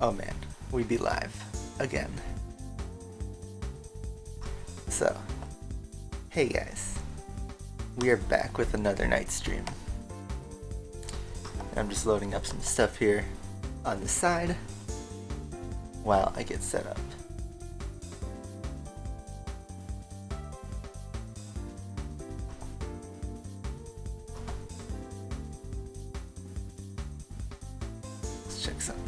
Oh man, we be live again. So, hey guys, we are back with another night stream. And I'm just loading up some stuff here on the side while I get set up. Let's check something.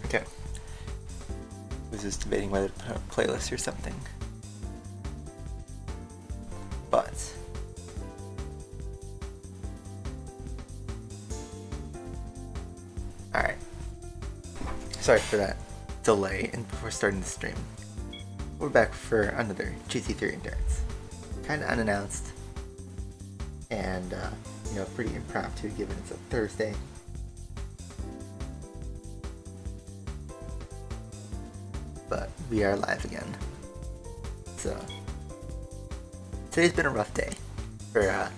Okay. Was just debating whether to put a playlist or something. But alright. Sorry for that delay and before starting the stream. We're back for another GT3 endurance. Kinda unannounced and pretty impromptu given it's a Thursday. But we are live again. So today's been a rough day for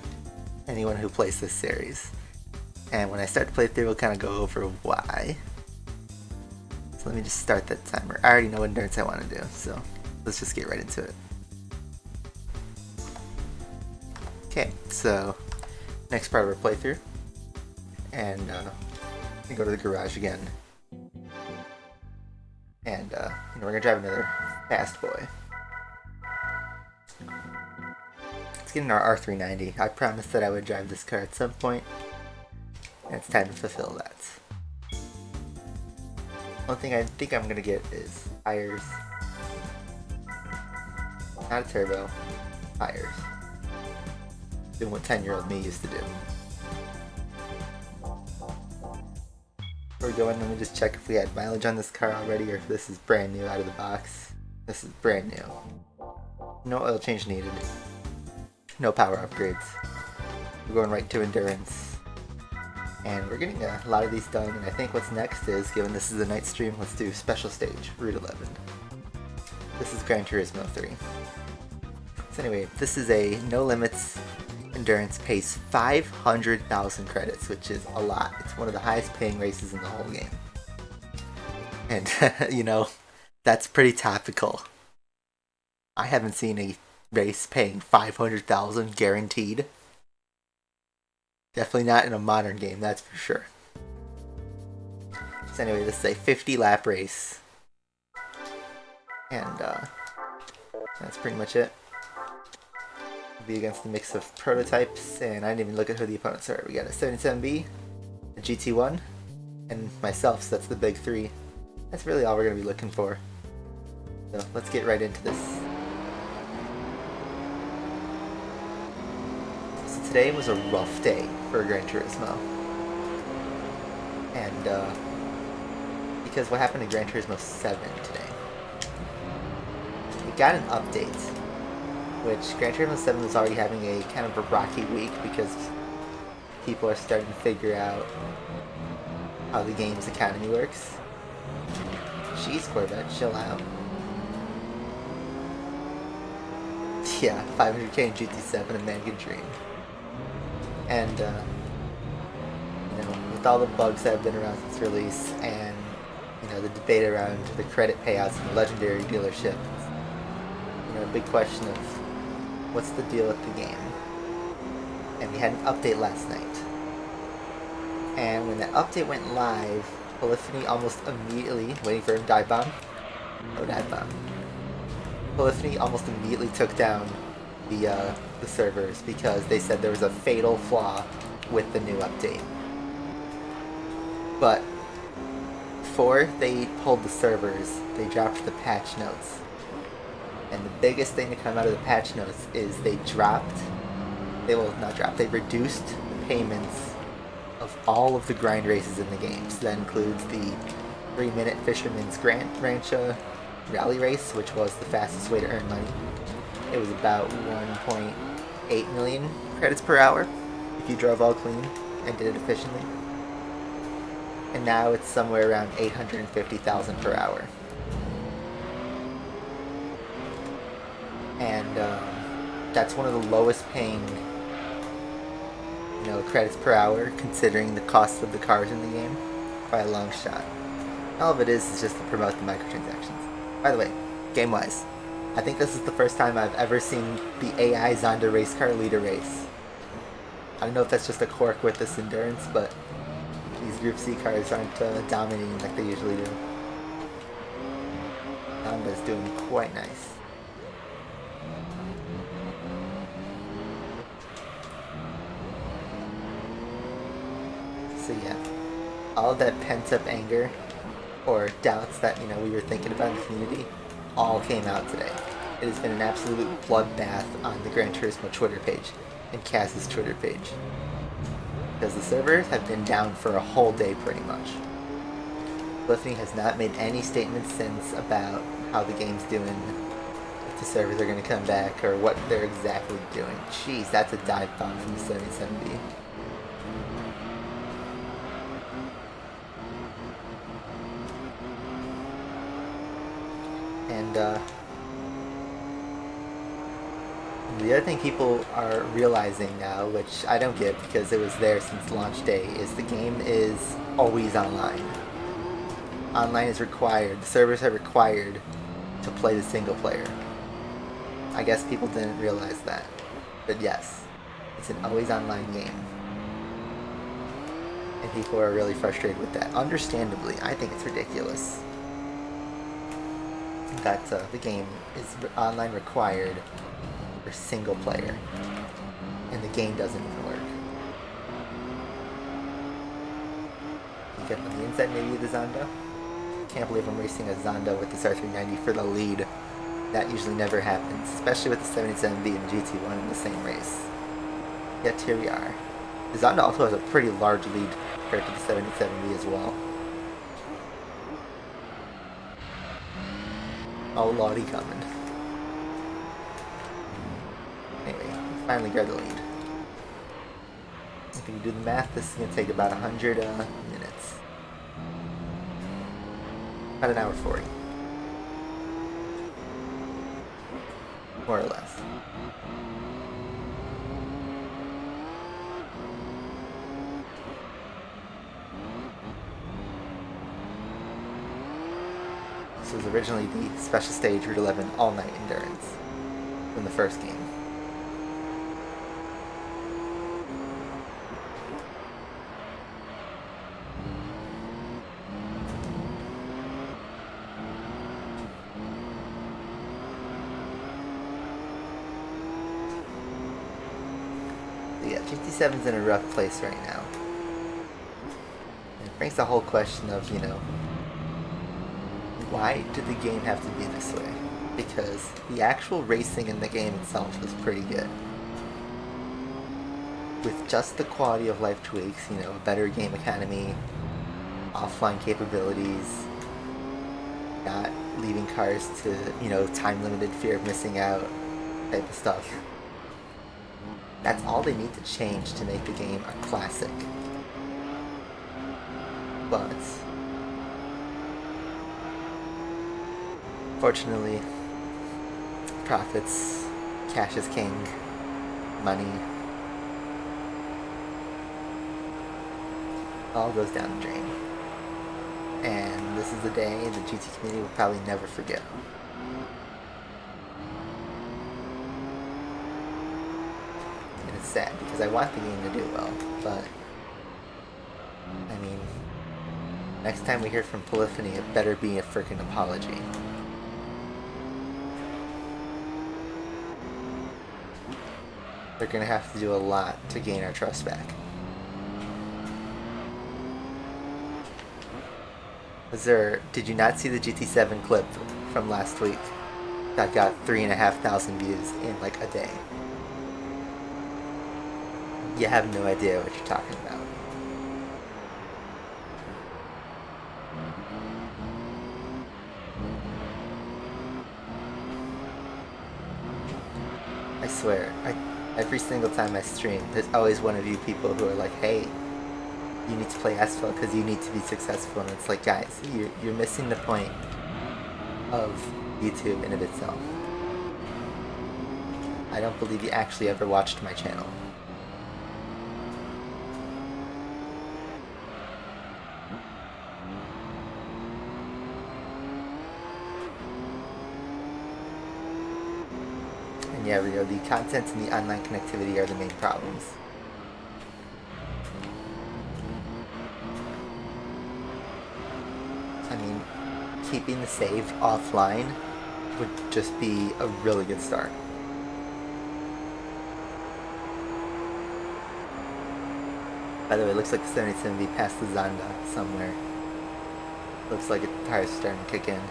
anyone who plays this series. And when I start to play through, we'll kind of go over why. So let me just start that timer. I already know what endurance I want to do, so let's just get right into it. Okay, so next part of our playthrough. And we go to the garage again. And we're gonna drive another fast boy. Let's get in our R390. I promised that I would drive this car at some point, and it's time to fulfill that. One thing I think I'm gonna get is tires. Not a turbo, tires. Doing what 10-year-old me used to do. Before we go in, let me just check if we had mileage on this car already or if this is brand new out of the box. This is brand new. No oil change needed. No power upgrades. We're going right to endurance. And we're getting a lot of these done, and I think what's next is, given this is a night stream, let's do special stage, Route 11. This is Gran Turismo 3. So anyway, this is a no limits endurance, pays 500,000 credits, which is a lot. It's one of the highest paying races in the whole game. And, that's pretty topical. I haven't seen a race paying 500,000 guaranteed. Definitely not in a modern game, that's for sure. So anyway, this is a 50 lap race. And, that's pretty much it. Be against a mix of prototypes, and I didn't even look at who the opponents are. We got a 77B, a GT1, and myself, so that's the big three. That's really all we're going to be looking for. So let's get right into this. So today was a rough day for Gran Turismo. And because what happened to Gran Turismo 7 today? We got an update, which Gran Turismo 7 was already having a kind of a rocky week because people are starting to figure out how the game's economy works. Jeez, Corvette, chill out. Yeah, 500k in GT7, a man could dream. And, with all the bugs that have been around since release, and, the debate around the credit payouts in the legendary dealership, a big question of what's the deal with the game? And we had an update last night. And when that update went live, Polyphony almost immediately, waiting for him to dive bomb. No dive bomb. Polyphony almost immediately took down the servers because they said there was a fatal flaw with the new update. But before they pulled the servers, they dropped the patch notes. And the biggest thing to come out of the patch notes is they reduced the payments of all of the grind races in the game. So that includes the 3-minute Fisherman's Rancho, rally race, which was the fastest way to earn money. It was about 1.8 million credits per hour if you drove all clean and did it efficiently. And now it's somewhere around 850,000 per hour. And that's one of the lowest paying, credits per hour, considering the cost of the cars in the game, by a long shot. All of it is just to promote the microtransactions. By the way, game-wise, I think this is the first time I've ever seen the AI Zonda race car lead a race. I don't know if that's just a quirk with this endurance, but these Group C cars aren't dominating like they usually do. Zonda's doing quite nice. So yeah, all of that pent-up anger or doubts that we were thinking about in the community all came out today. It has been an absolute bloodbath on the Gran Turismo Twitter page and Kaz's Twitter page, because the servers have been down for a whole day pretty much. Polyphony has not made any statements since about how the game's doing, if the servers are going to come back, or what they're exactly doing. Jeez, that's a dive bomb from the 77B. And the other thing people are realizing now, which I don't get because it was there since launch day, is the game is always online. Online is required. The servers are required to play the single player. I guess people didn't realize that. But yes, it's an always online game. And people are really frustrated with that. Understandably, I think it's ridiculous that the game is online required for single player, and the game doesn't even work. You get on the inside maybe of the Zonda. Can't believe I'm racing a Zonda with this R390 for the lead. That usually never happens, especially with the 77B and GT1 in the same race. Yet here we are. The Zonda also has a pretty large lead compared to the 77B as well. Oh lordy coming. Anyway, finally grabbed the lead. If you do the math, this is going to take about 100 minutes. About an hour 40. More or less. This was originally the special stage Route 11 all-night endurance from the first game. So yeah, GT7's in a rough place right now. And it brings the whole question of, why did the game have to be this way? Because the actual racing in the game itself was pretty good. With just the quality of life tweaks, a better game economy, offline capabilities, not leaving cars to, time limited fear of missing out type of stuff. That's all they need to change to make the game a classic. But fortunately, profits, cash is king, money, all goes down the drain. And this is a day the GT community will probably never forget. And it's sad because I want the game to do well, but next time we hear from Polyphony, it better be a frickin' apology. They're gonna have to do a lot to gain our trust back. Did you not see the GT7 clip from last week that got 3,500 views in like a day? You have no idea what you're talking about. swear, every single time I stream, there's always one of you people who are like, hey, you need to play asphalt because you need to be successful. And it's like, guys, you're missing the point of YouTube in of itself. I don't believe you actually ever watched my channel. And yeah, Rio, the content and the online connectivity are the main problems. I mean, keeping the save offline would just be a really good start. By the way, it looks like the 77B passed the Zonda somewhere. Looks like the tires are starting to kick in.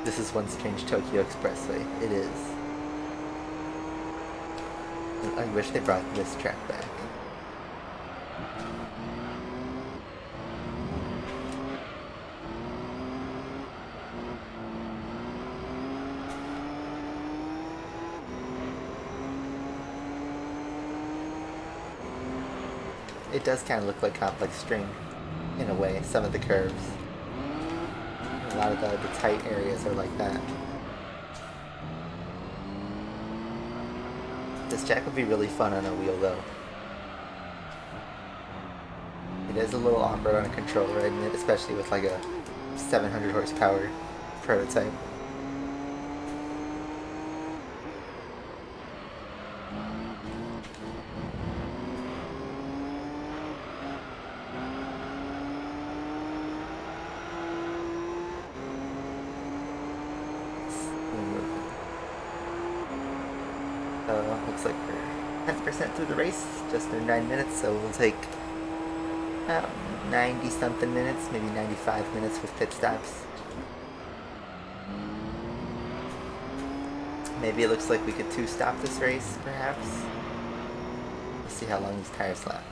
This is one strange Tokyo Expressway. It is. I wish they brought this track back. It does kind of look like complex string in a way, some of the curves. A lot of the tight areas are like that. This jack would be really fun on a wheel though. It is a little awkward on a controller, I admit, especially with like a 700 horsepower prototype. Looks like we're 10% through the race, just under 9 minutes, so we'll take 90 something minutes, maybe 95 minutes with pit stops. Maybe it looks like we could 2-stop this race, perhaps. Let's see how long these tires last.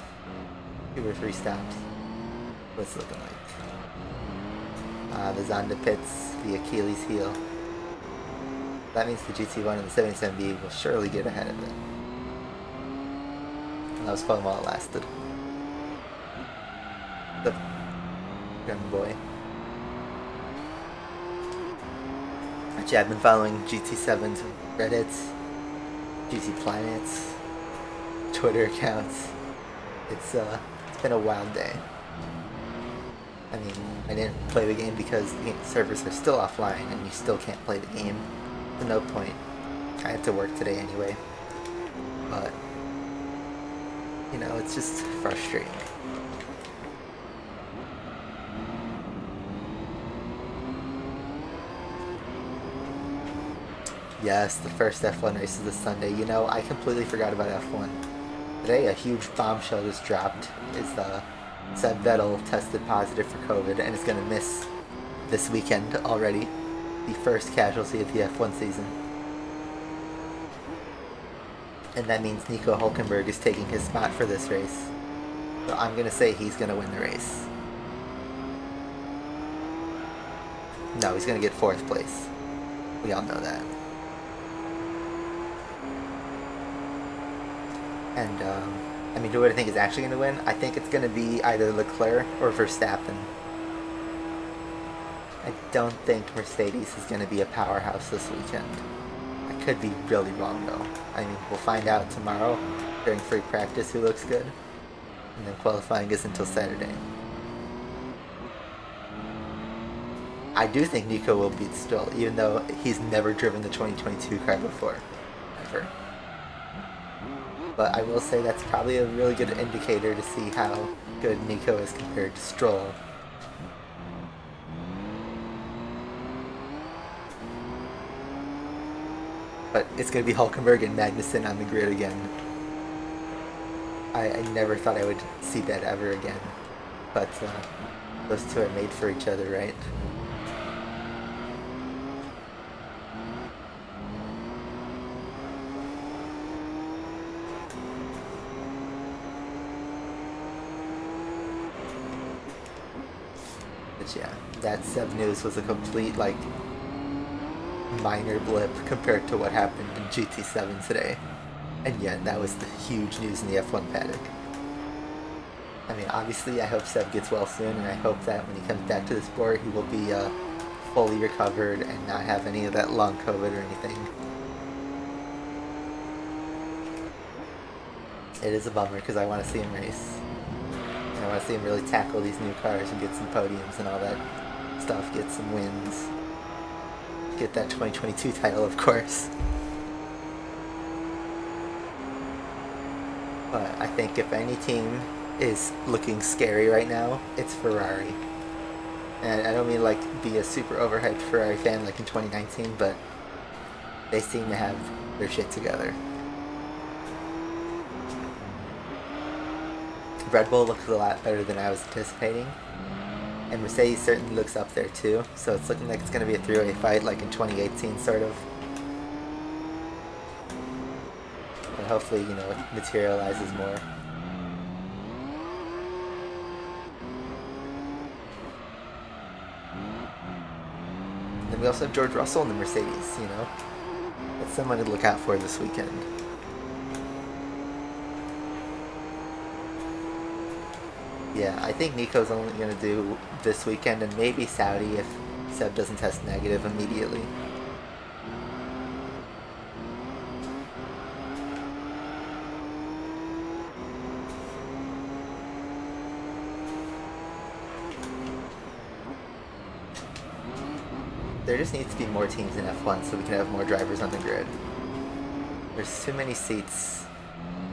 2 or 3 stops. What's it looking like? The Zonda pits, the Achilles heel. That means the GT1 and the 77B will surely get ahead of it. And that was fun while it lasted. The young boy. Actually, I've been following GT7's Reddits, GT Planets, Twitter accounts. It's been a wild day. I mean, I didn't play the game because the servers are still offline and you still can't play the game. No point. I had to work today anyway. But, you know, it's just frustrating. Yes, the first F1 race is this Sunday. You know, I completely forgot about F1. Today, a huge bombshell just dropped. Is Seb Vettel tested positive for COVID and is going to miss this weekend already. The first casualty of the F1 season. And that means Nico Hülkenberg is taking his spot for this race. So I'm going to say he's going to win the race. No, he's going to get 4th place. We all know that. And, I mean, who do I think is actually going to win? I think it's going to be either Leclerc or Verstappen. I don't think Mercedes is going to be a powerhouse this weekend. I could be really wrong though. I mean, we'll find out tomorrow during free practice who looks good. And then qualifying is until Saturday. I do think Nico will beat Stroll, even though he's never driven the 2022 car before. Ever. But I will say that's probably a really good indicator to see how good Nico is compared to Stroll. But it's going to be Hulkenberg and Magnussen on the grid again. I never thought I would see that ever again. But those two are made for each other, right? But yeah, that Seb news was a complete, like, minor blip compared to what happened in GT7 today. And yet, that was the huge news in the F1 paddock. I mean, obviously, I hope Seb gets well soon, and I hope that when he comes back to the sport, he will be fully recovered and not have any of that long COVID or anything. It is a bummer because I want to see him race. And I want to see him really tackle these new cars and get some podiums and all that stuff, get some wins. Get that 2022 title, of course. But I think if any team is looking scary right now, it's Ferrari. And I don't mean like be a super overhyped Ferrari fan like in 2019, but they seem to have their shit together. Red Bull looks a lot better than I was anticipating. And Mercedes certainly looks up there too, so it's looking like it's going to be a three-way fight like in 2018 sort of. But hopefully, you know, it materializes more. And then we also have George Russell in the Mercedes, you know. That's someone to look out for this weekend. Yeah, I think Nico's only going to do this weekend and maybe Saudi if Seb doesn't test negative immediately. There just needs to be more teams in F1 so we can have more drivers on the grid. There's too many seats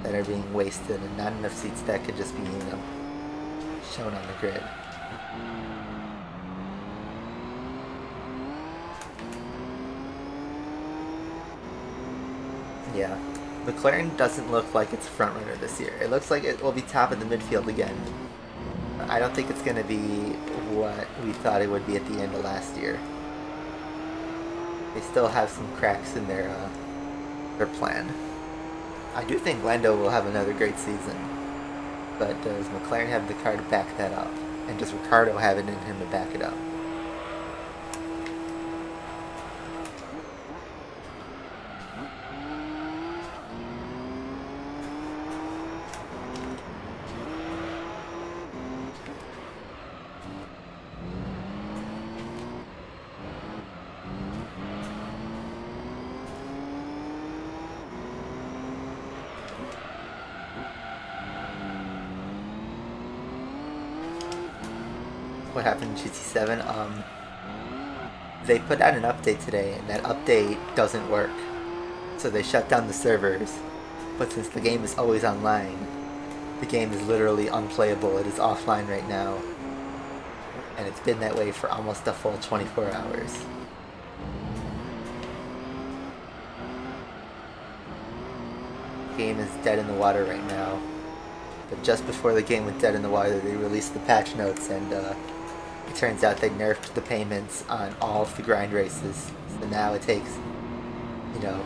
that are being wasted and not enough seats that could just be, you know, shown on the grid. Yeah, McLaren doesn't look like it's a frontrunner this year. It looks like it will be top of the midfield again. I don't think it's going to be what we thought it would be at the end of last year. They still have some cracks in their plan. I do think Lando will have another great season. But does McLaren have the car to back that up? And does Ricciardo have it in him to back it up? What happened in GT7? They put out an update today, and that update doesn't work. So they shut down the servers. But since the game is always online, the game is literally unplayable. It is offline right now. And it's been that way for almost a full 24 hours. The game is dead in the water right now. But just before the game went dead in the water, they released the patch notes, and it turns out they nerfed the payments on all of the grind races. So now it takes, you know,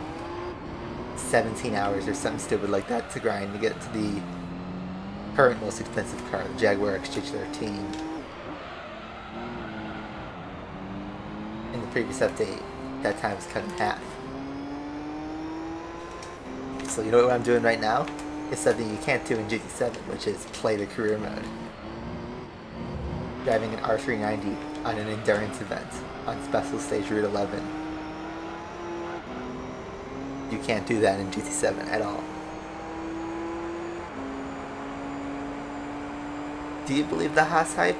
17 hours or something stupid like that to grind to get to the current most expensive car, the Jaguar XJ13. In the previous update, that time was cut in half. So you know what I'm doing right now? It's something you can't do in GT7, which is play the career mode. Driving an R390 on an endurance event on Special Stage Route 11. You can't do that in GT7 at all. Do you believe the Haas hype?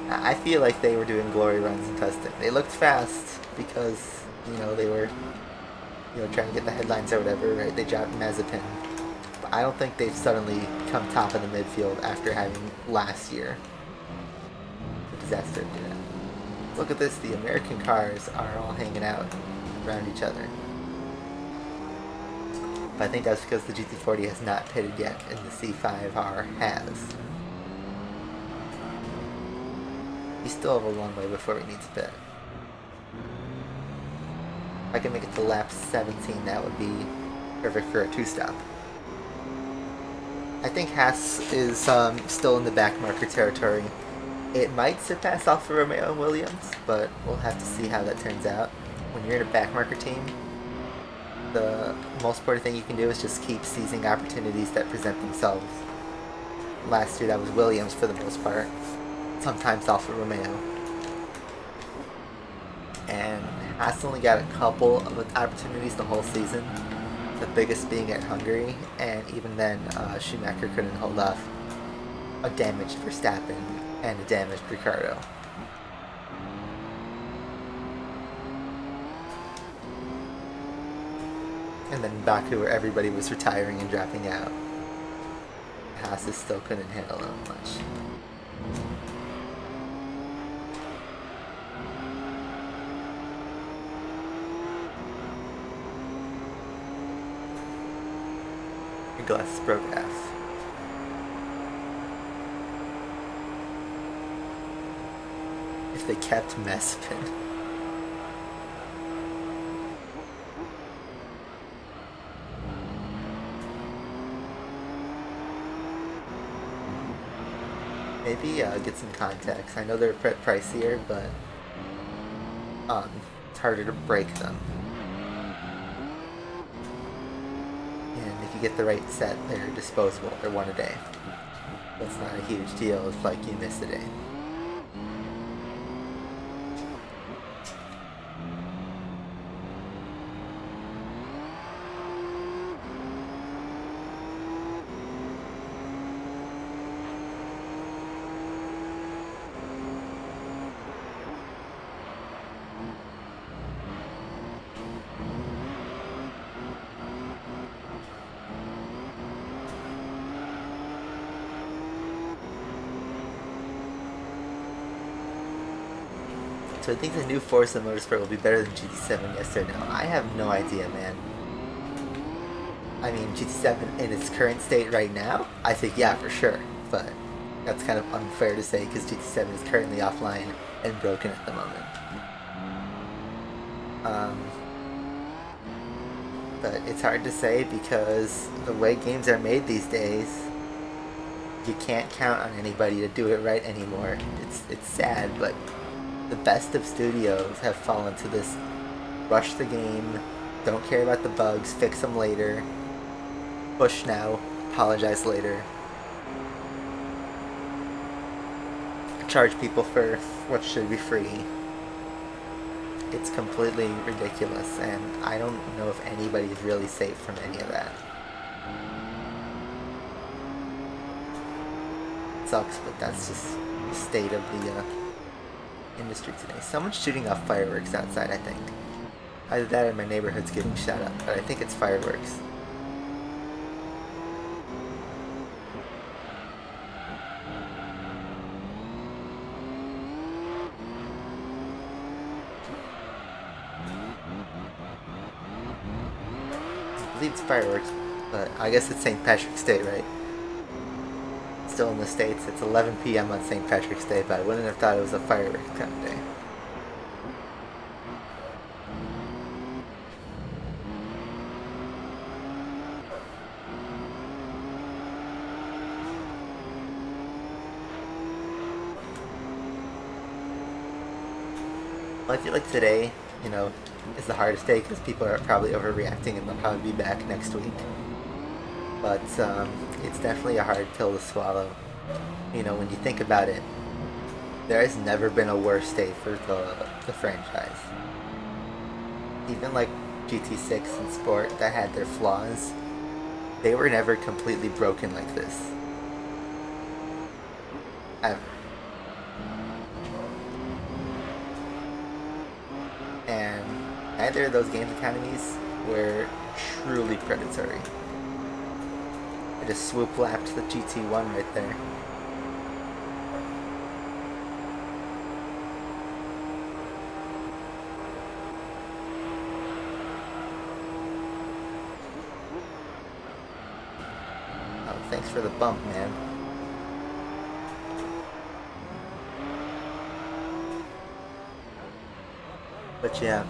I feel like they were doing glory runs and testing. They looked fast because, you know, they were, you know, trying to get the headlines or whatever, right? They dropped Mazepin. But I don't think they've suddenly come top of the midfield after having last year. The disaster did that. Look at this, the American cars are all hanging out. around each other. But I think that's because the GT40 has not pitted yet, and the C5R has. We still have a long way before we need to pit. If I can make it to lap 17, that would be perfect for a 2-stop. I think Haas is still in the backmarker territory. It might surpass Alfa Romeo and Williams, but we'll have to see how that turns out. When you're in a backmarker team, the most important thing you can do is just keep seizing opportunities that present themselves. Last year that was Williams for the most part, sometimes Alfa Romeo. And Haas only got a couple of opportunities the whole season, the biggest being at Hungary, and even then Schumacher couldn't hold off a damaged Verstappen and a damaged Ricciardo. And then in Baku, where everybody was retiring and dropping out, Haas still couldn't handle them much. Your glasses broke half. If they kept Mespin. Maybe get some contacts. I know they're pricier, but it's harder to break them. And if you get the right set, they're disposable. They're one a day. That's not a huge deal if like you miss a day. So I think the new Forza Motorsport will be better than GT7, yes or no? I have no idea, man. I mean, GT7 in its current state right now? I think yeah, for sure. But that's kind of unfair to say because GT7 is currently offline and broken at the moment. But it's hard to say because the way games are made these days, you can't count on anybody to do it right anymore. It's sad, but the best of studios have fallen to this rush the game, don't care about the bugs, fix them later, push now, apologize later, charge people for what should be free. It's completely ridiculous, and I don't know if anybody is really safe from any of that. It sucks, but that's just the state of the industry today. Someone's shooting off fireworks outside, I think. Either that or my neighborhood's getting shut up, but I think it's fireworks. I believe it's fireworks, but I guess it's St. Patrick's Day, right? Still in the States, it's 11 p.m. on St. Patrick's Day, but I wouldn't have thought it was a fireworks kind of day. Well, I feel like today, you know, is the hardest day because people are probably overreacting and they'll probably be back next week. But it's definitely a hard pill to swallow. You know, when you think about it, there has never been a worse day for the franchise. Even like GT6 and Sport that had their flaws, they were never completely broken like this. Ever. And neither of those games economies were truly predatory. I just swoop lapped the GT1 right there. thanks for the bump, man. But yeah,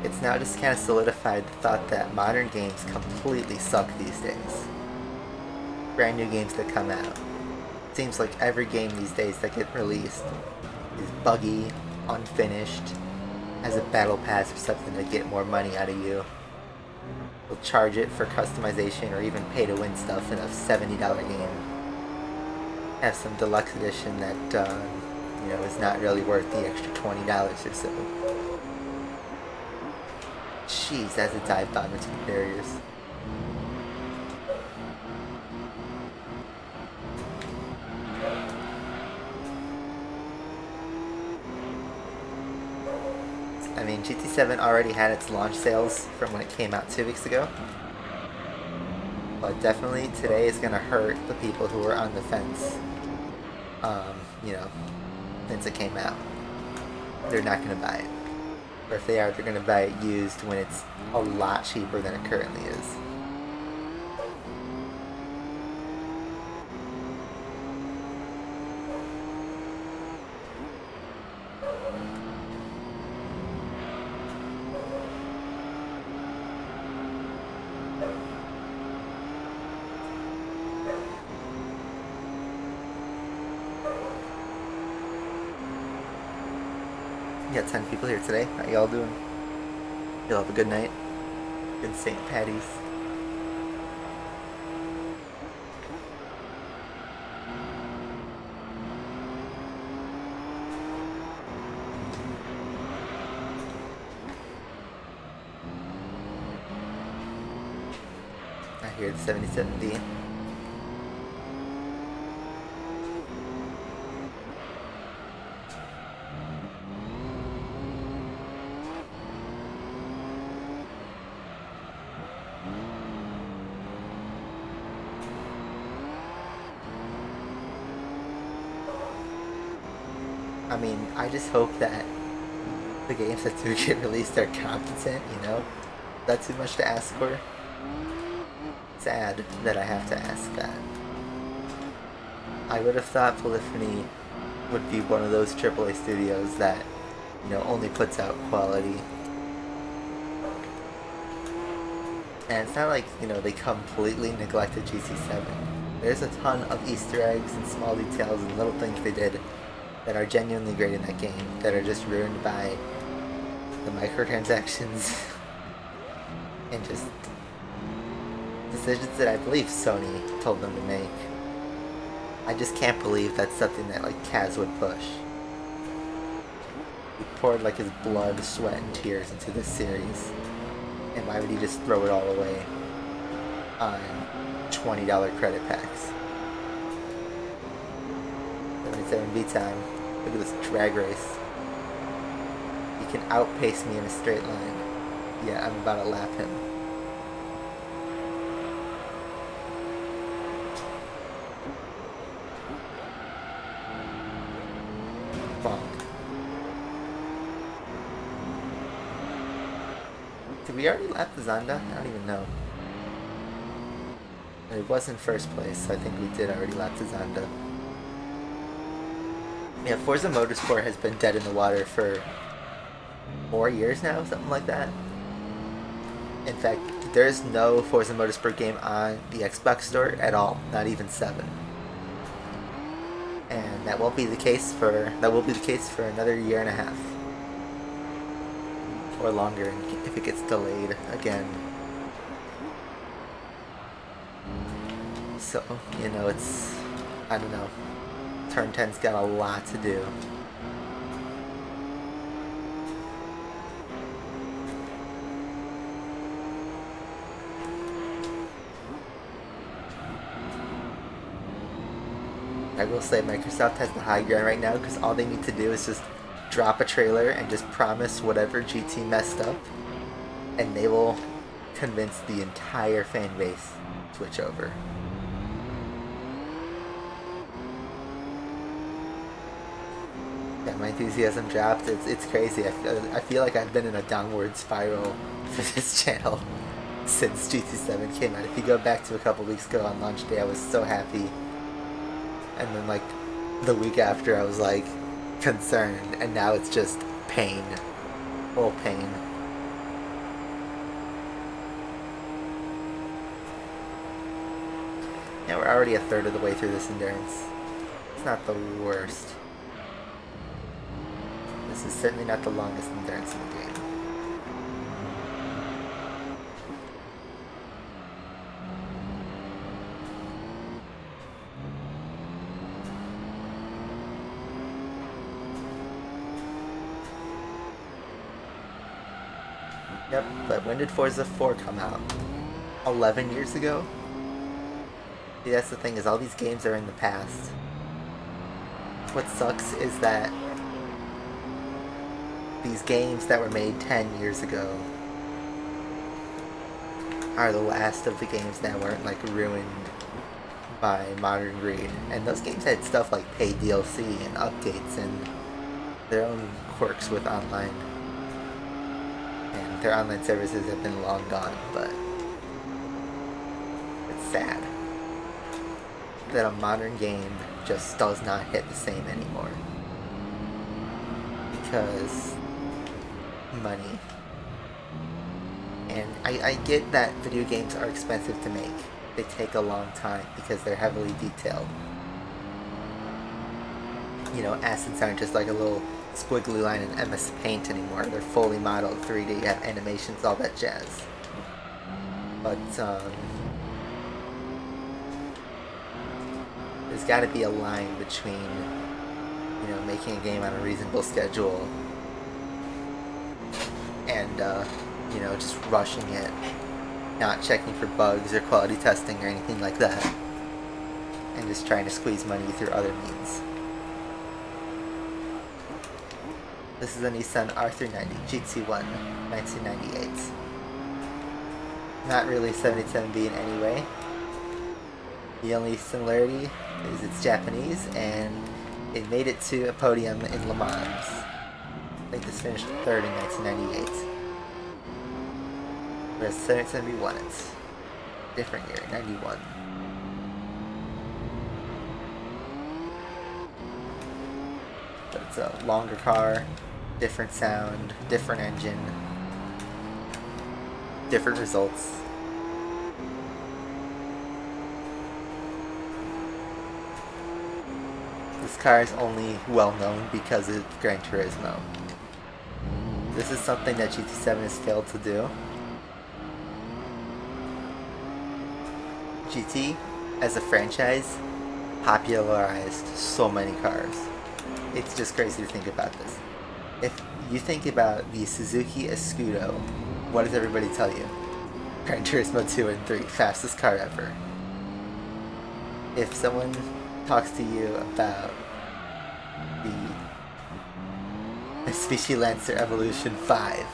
it's now just kind of solidified the thought that modern games completely suck these days. Brand new games that come out. Seems like every game these days that get released is buggy, unfinished, has a battle pass or something to get more money out of you. They'll charge it for customization or even pay to win stuff in a $70 game. Have some deluxe edition that is not really worth the extra $20 or so. Jeez, that's a dive bomb between barriers. I mean, GT7 already had its launch sales from when it came out 2 weeks ago. But definitely today is going to hurt the people who were on the fence, since it came out. They're not going to buy it. Or if they are, they're going to buy it used when it's a lot cheaper than it currently is. We got 10 people here today. How y'all doing? You'll have a good night. Good St. Patty's. I hear the 77D. I mean, I just hope that the games that do get released are competent, That's too much to ask for. Sad that I have to ask that. I would have thought Polyphony would be one of those AAA studios that, only puts out quality. And it's not like, they completely neglected GT7. There's a ton of Easter eggs and small details and little things they did that are genuinely great in that game, that are just ruined by the microtransactions and just decisions that I believe Sony told them to make. I just can't believe that's something that Kaz would push. He poured his blood, sweat, and tears into this series, and why would he just throw it all away on $20 credit packs? 77B time. Look at this drag race. He can outpace me in a straight line. Yeah, I'm about to lap him. Bonk. Did we already lap the Zonda? I don't even know. It was in first place, so I think we did already lap the Zonda. Yeah, Forza Motorsport has been dead in the water for 4 years now, something like that. In fact, there's no Forza Motorsport game on the Xbox store at all, not even 7. And that will be the case for another year and a half. Or longer if it gets delayed again. So, it's, I don't know. Turn 10's got a lot to do. I will say Microsoft has the high ground right now because all they need to do is just drop a trailer and just promise whatever GT messed up, and they will convince the entire fan base to switch over. Yeah, my enthusiasm dropped. It's crazy. I feel like I've been in a downward spiral for this channel since GT7 came out. If you go back to a couple weeks ago on launch day, I was so happy. And then like the week after I was like concerned, and now it's just pain. Full pain. Yeah, we're already a third of the way through this endurance. It's not the worst. This is certainly not the longest endurance in the game. Yep, but when did Forza 4 come out? 11 years ago? See, that's the thing, is all these games are in the past. What sucks is that these games that were made 10 years ago are the last of the games that weren't like ruined by modern greed. And those games had stuff like paid DLC and updates and their own quirks with online. And their online services have been long gone, but it's sad that a modern game just does not hit the same anymore. Because money. And I get that video games are expensive to make. They take a long time because they're heavily detailed. You know, assets aren't just like a little squiggly line in MS Paint anymore. They're fully modeled 3D, you have animations, all that jazz. But, there's gotta be a line between, you know, making a game on a reasonable schedule and, you know, just rushing it, not checking for bugs or quality testing or anything like that, and just trying to squeeze money through other means. This is a Nissan R390 GT1 1998. Not really 77B in any way. The only similarity is it's Japanese, and it made it to a podium in Le Mans. I think this finished third in 1998. Whereas 77B won it. Different year, 91. But it's a longer car, different sound, different engine, different results. This car is only well known because of Gran Turismo. This is something that GT7 has failed to do. GT, as a franchise, popularized so many cars. It's just crazy to think about this. If you think about the Suzuki Escudo, what does everybody tell you? Gran Turismo 2 and 3, fastest car ever. If someone talks to you about the Mitsubishi Lancer Evolution 5,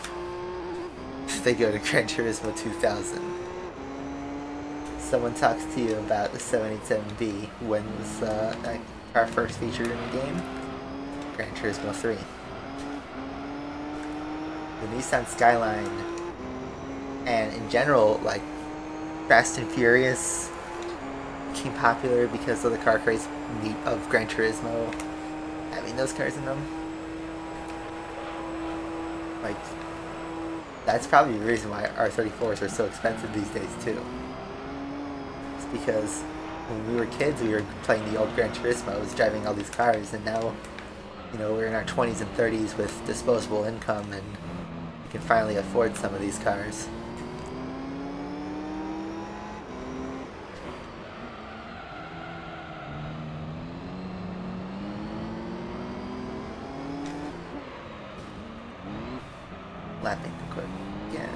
they go to Gran Turismo 2000. Someone talks to you about the 787B, when was that car first featured in the game? Gran Turismo 3. The Nissan Skyline, and in general, like, Fast and Furious became popular because of the car craze of Gran Turismo having those cars in them. Like, that's probably the reason why R34s are so expensive these days too. It's because when we were kids, we were playing the old Gran Turismos, driving all these cars, and now, you know, we're in our 20s and 30s with disposable income, and we can finally afford some of these cars. Lapping the court again.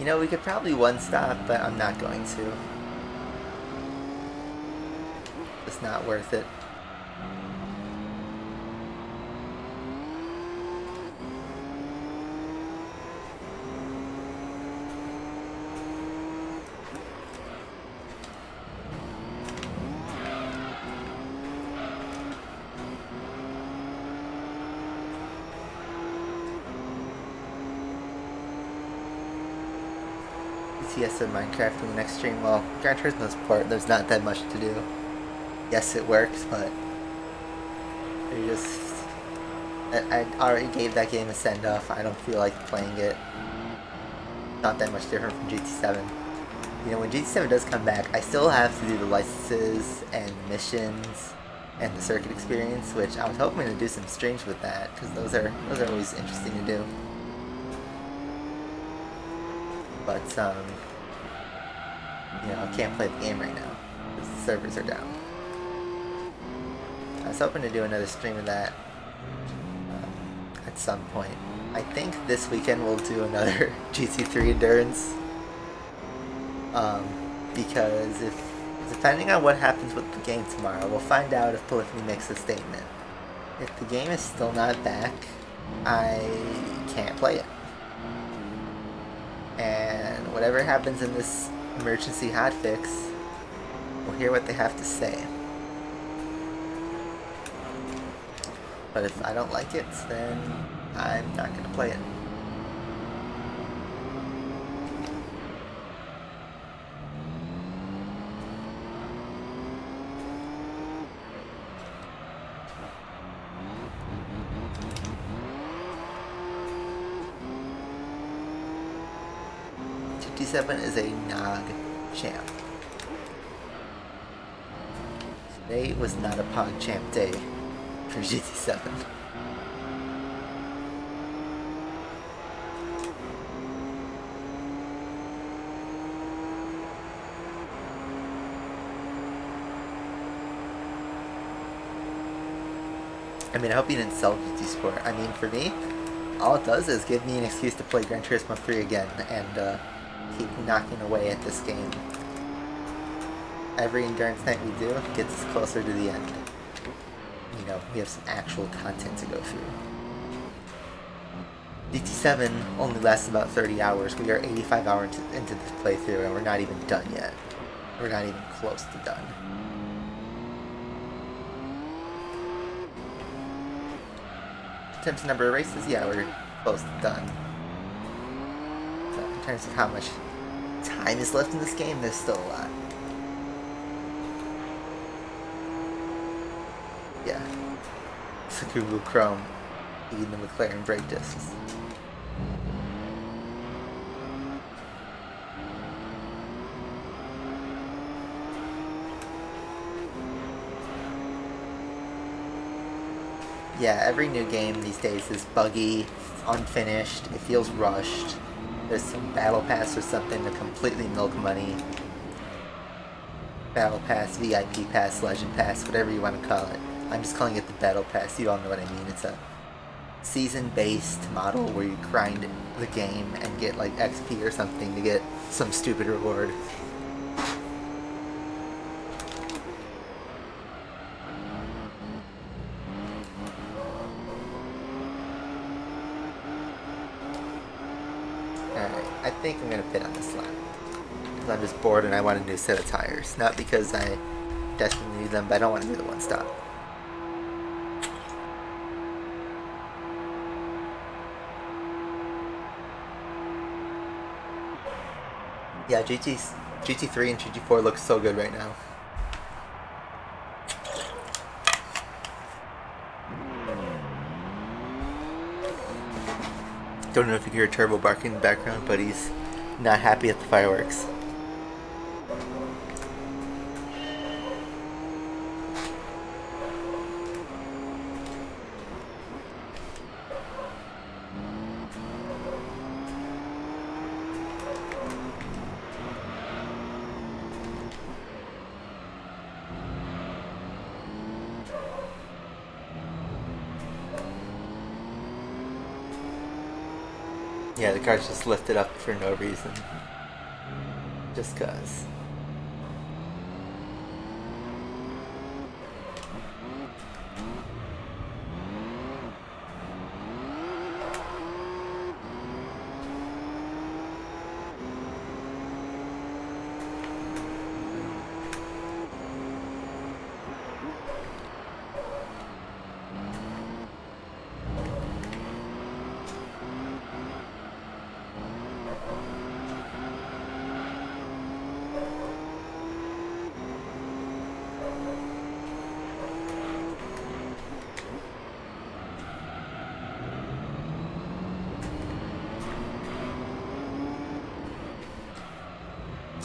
You know, we could probably one stop, but I'm not going to. It's not worth it. GT7 Minecraft in the next stream. Well, Gran Turismo's part, there's not that much to do. Yes, it works, but you just... I already gave that game a send-off. I don't feel like playing it. Not that much different from GT7. You know, when GT7 does come back, I still have to do the licenses and missions and the circuit experience, which I was hoping to do some streams with that, because those are always interesting to do. But, you know, I can't play the game right now, because the servers are down. I was hoping to do another stream of that at some point. I think this weekend we'll do another GT3 endurance. Because depending on what happens with the game tomorrow, we'll find out if Polyphony makes a statement. If the game is still not back, I can't play it. And whatever happens in this emergency hotfix, we'll hear what they have to say. But if I don't like it, then I'm not going to play it. GT7 is a Nog champ. Today was not a Pog champ day for GT7. I mean, I hope you didn't sell GT Sport. I mean, for me, all it does is give me an excuse to play Gran Turismo 3 again and keep knocking away at this game. Every endurance night we do gets us closer to the end. You know, we have some actual content to go through. GT7 only lasts about 30 hours. We are 85 hours into this playthrough and we're not even done yet. We're not even close to done. In terms of number of races, yeah, we're close to done. But in terms of how much time is left in this game, there's still a lot. Yeah. It's a Google Chrome eating the McLaren brake discs. Yeah, every new game these days is buggy, it's unfinished, it feels rushed. There's some battle pass or something to completely milk money. Battle pass, VIP pass, legend pass, whatever you want to call it. I'm just calling it the battle pass, you all know what I mean. It's a season-based model where you grind the game and get like XP or something to get some stupid reward. I think I'm going to pit on this lap. Because I'm just bored and I want a new set of tires. Not because I desperately need them, but I don't want to do the one stop. Yeah, GT3 and GT4 look so good right now. Don't know if you can hear Turbo barking in the background, but he's not happy at the fireworks. Yeah, the car's just lifted up for no reason. Just cause.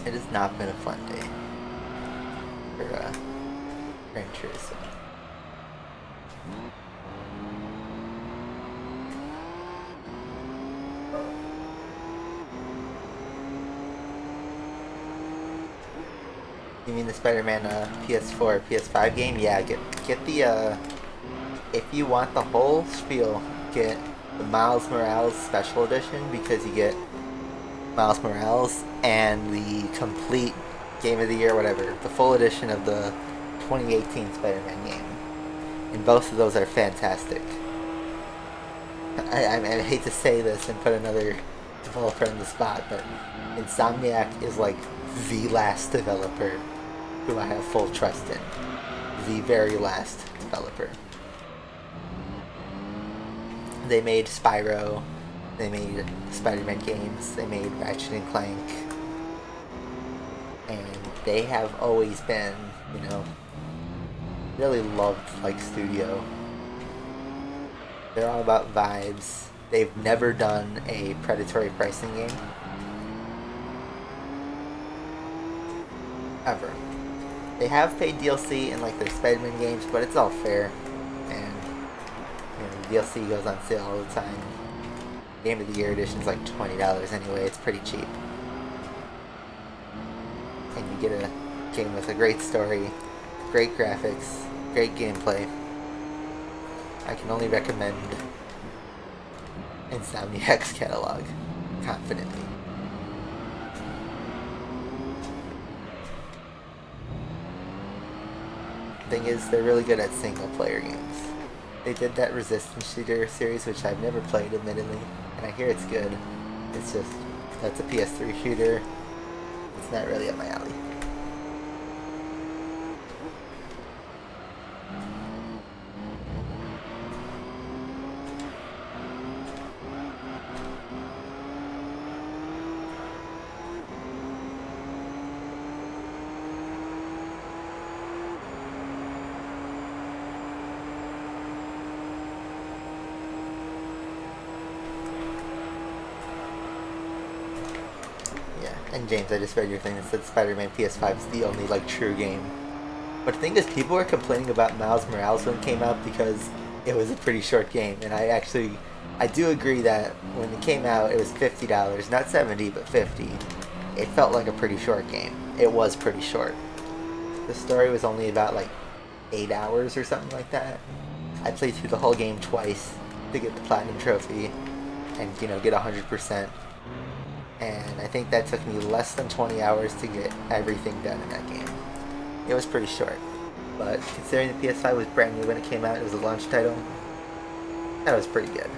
It has not been a fun day for Gran Turismo. You mean the Spider-Man PS4, PS5 game? Yeah, get the if you want the whole spiel, get the Miles Morales Special Edition, because you get Miles Morales and the complete Game of the Year, whatever, the full edition of the 2018 Spider-Man game. And both of those are fantastic. I hate to say this and put another developer in the spot, but Insomniac is like the last developer who I have full trust in. The very last developer. They made Spyro, they made Spider-Man games, they made Ratchet and Clank, and they have always been, you know, really loved like studio. They're all about vibes. They've never done a predatory pricing game. Ever. They have paid DLC in like their Spider-Man games, but it's all fair. And you know, DLC goes on sale all the time. Game of the Year edition is like $20 anyway. It's pretty cheap. And you get a game with a great story, great graphics, great gameplay. I can only recommend Insomniac's catalog confidently. Thing is, they're really good at single player games. They did that Resistance Shooter series, which I've never played, admittedly, and I hear it's good. It's just, that's a PS3 shooter. It's not really up my alley. And James, I just read your thing that said Spider-Man PS5 is the only like true game. But the thing is, people were complaining about Miles Morales when it came out because it was a pretty short game, and I do agree that when it came out it was $50, not $70 but $50. It felt like a pretty short game. It was pretty short. The story was only about like 8 hours or something like that. I played through the whole game twice to get the Platinum Trophy and, you know, get 100%. And I think that took me less than 20 hours to get everything done in that game. It was pretty short. But considering the PS5 was brand new when it came out, it was a launch title, that was pretty good.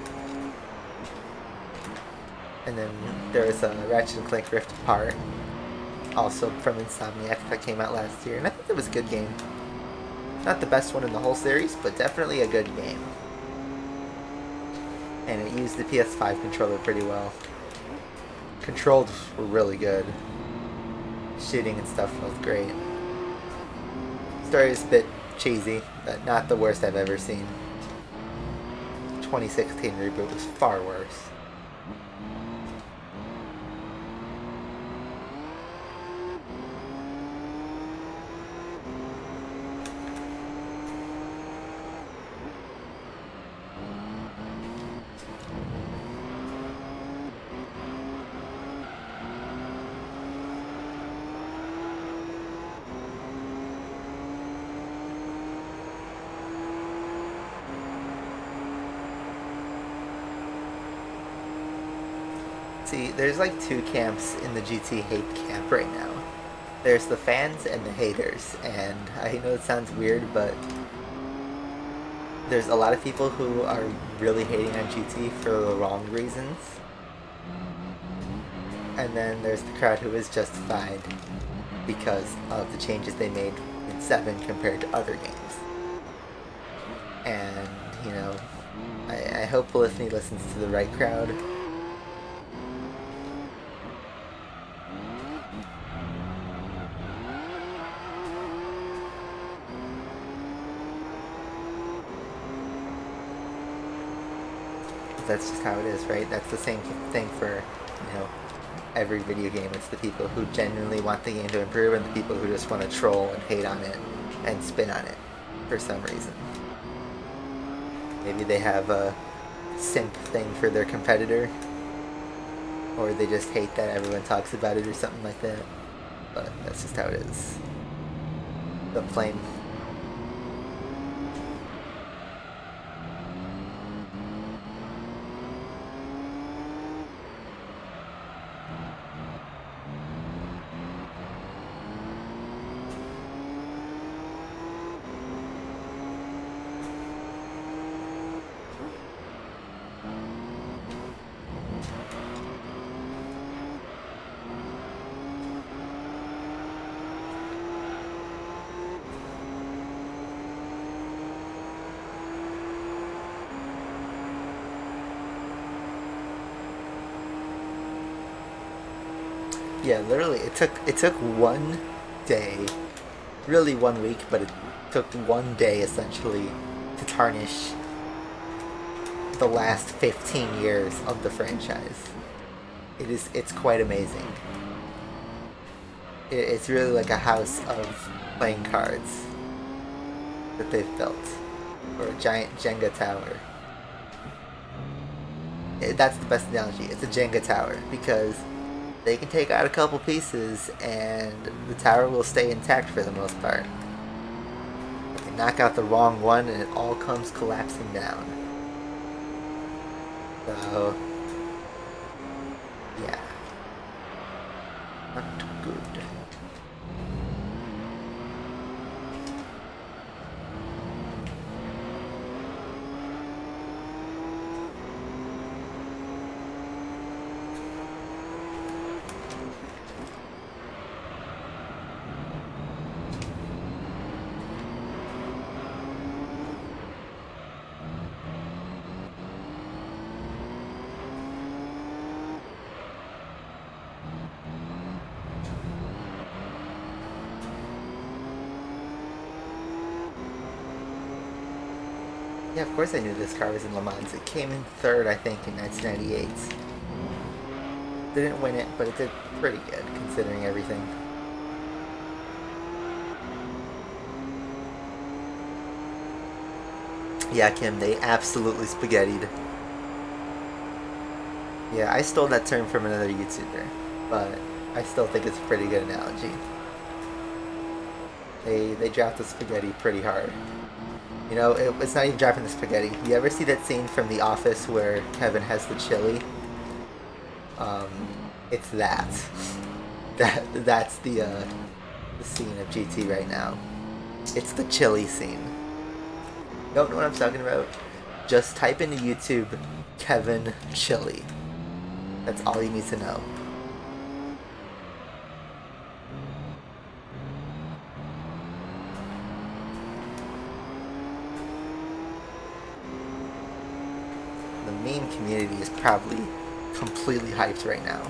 And then there was a Ratchet and Clank Rift Apart, also from Insomniac, that came out last year, and I think it was a good game. Not the best one in the whole series, but definitely a good game. And it used the PS5 controller pretty well. Controls were really good. Shooting and stuff felt great. Story is a bit cheesy, but not the worst I've ever seen. 2016 reboot was far worse. See, there's like two camps in the GT hate camp right now. There's the fans and the haters, and I know it sounds weird, but there's a lot of people who are really hating on GT for the wrong reasons. And then there's the crowd who is justified because of the changes they made in 7 compared to other games. And, you know, I hope Polyphony listens to the right crowd. That's just how it is, right? That's the same thing for, you know, every video game. It's the people who genuinely want the game to improve and the people who just want to troll and hate on it and spin on it for some reason. Maybe they have a simp thing for their competitor, or they just hate that everyone talks about it or something like that. But that's just how it is. The flame. Yeah, literally, it took 1 day, really 1 week, but it took 1 day essentially to tarnish the last 15 years of the franchise. It's quite amazing. It's really like a house of playing cards that they've built, or a giant Jenga tower. That's the best analogy. It's a Jenga tower because they can take out a couple pieces and the tower will stay intact for the most part. They knock out the wrong one and it all comes collapsing down. So, yeah. Not good. Yeah, of course I knew this car was in Le Mans. It came in 3rd, I think, in 1998. Didn't win it, but it did pretty good, considering everything. Yeah, Kim, they absolutely spaghettied. Yeah, I stole that term from another YouTuber, but I still think it's a pretty good analogy. They dropped the spaghetti pretty hard. You know, it's not even dropping the spaghetti. You ever see that scene from The Office where Kevin has the chili? It's that. That's the scene of GT right now. It's the chili scene. Don't know what I'm talking about? Just type into YouTube Kevin chili. That's all you need to know. The meme community is probably completely hyped right now.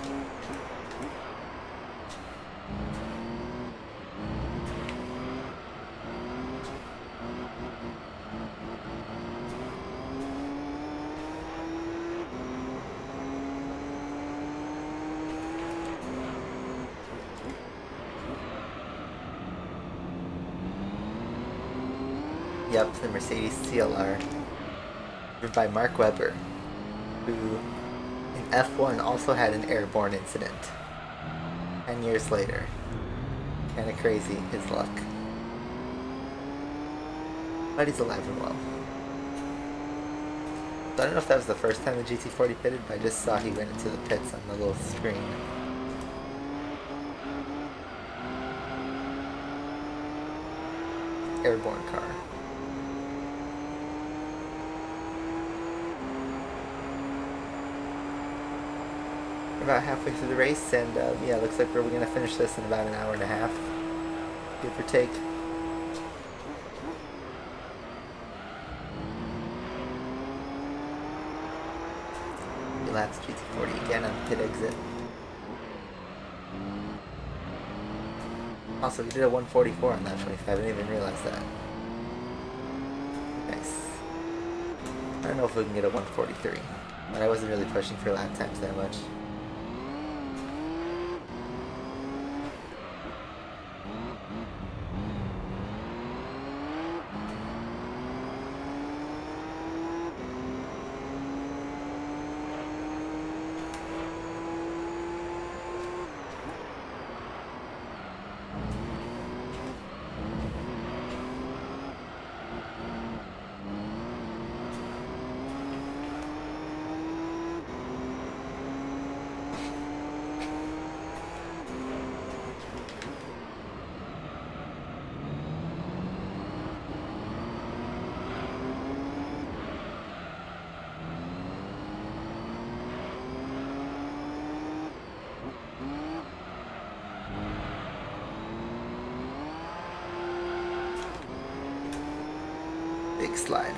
Yep, the Mercedes CLR, driven by Mark Webber, who in F1 also had an airborne incident 10 years later. Kinda crazy, his luck. But he's alive and well. I don't know if that was the first time the GT40 pitted, but I just saw he went into the pits on the little screen. Airborne car. We're about halfway through the race, and yeah, looks like we're going to finish this in about an hour and a half, give or take. Laps GT40 again on pit exit. Also, we did a 144 on that 25. I didn't even realize that. Nice. I don't know if we can get a 143, but I wasn't really pushing for lap times that much. Big slide.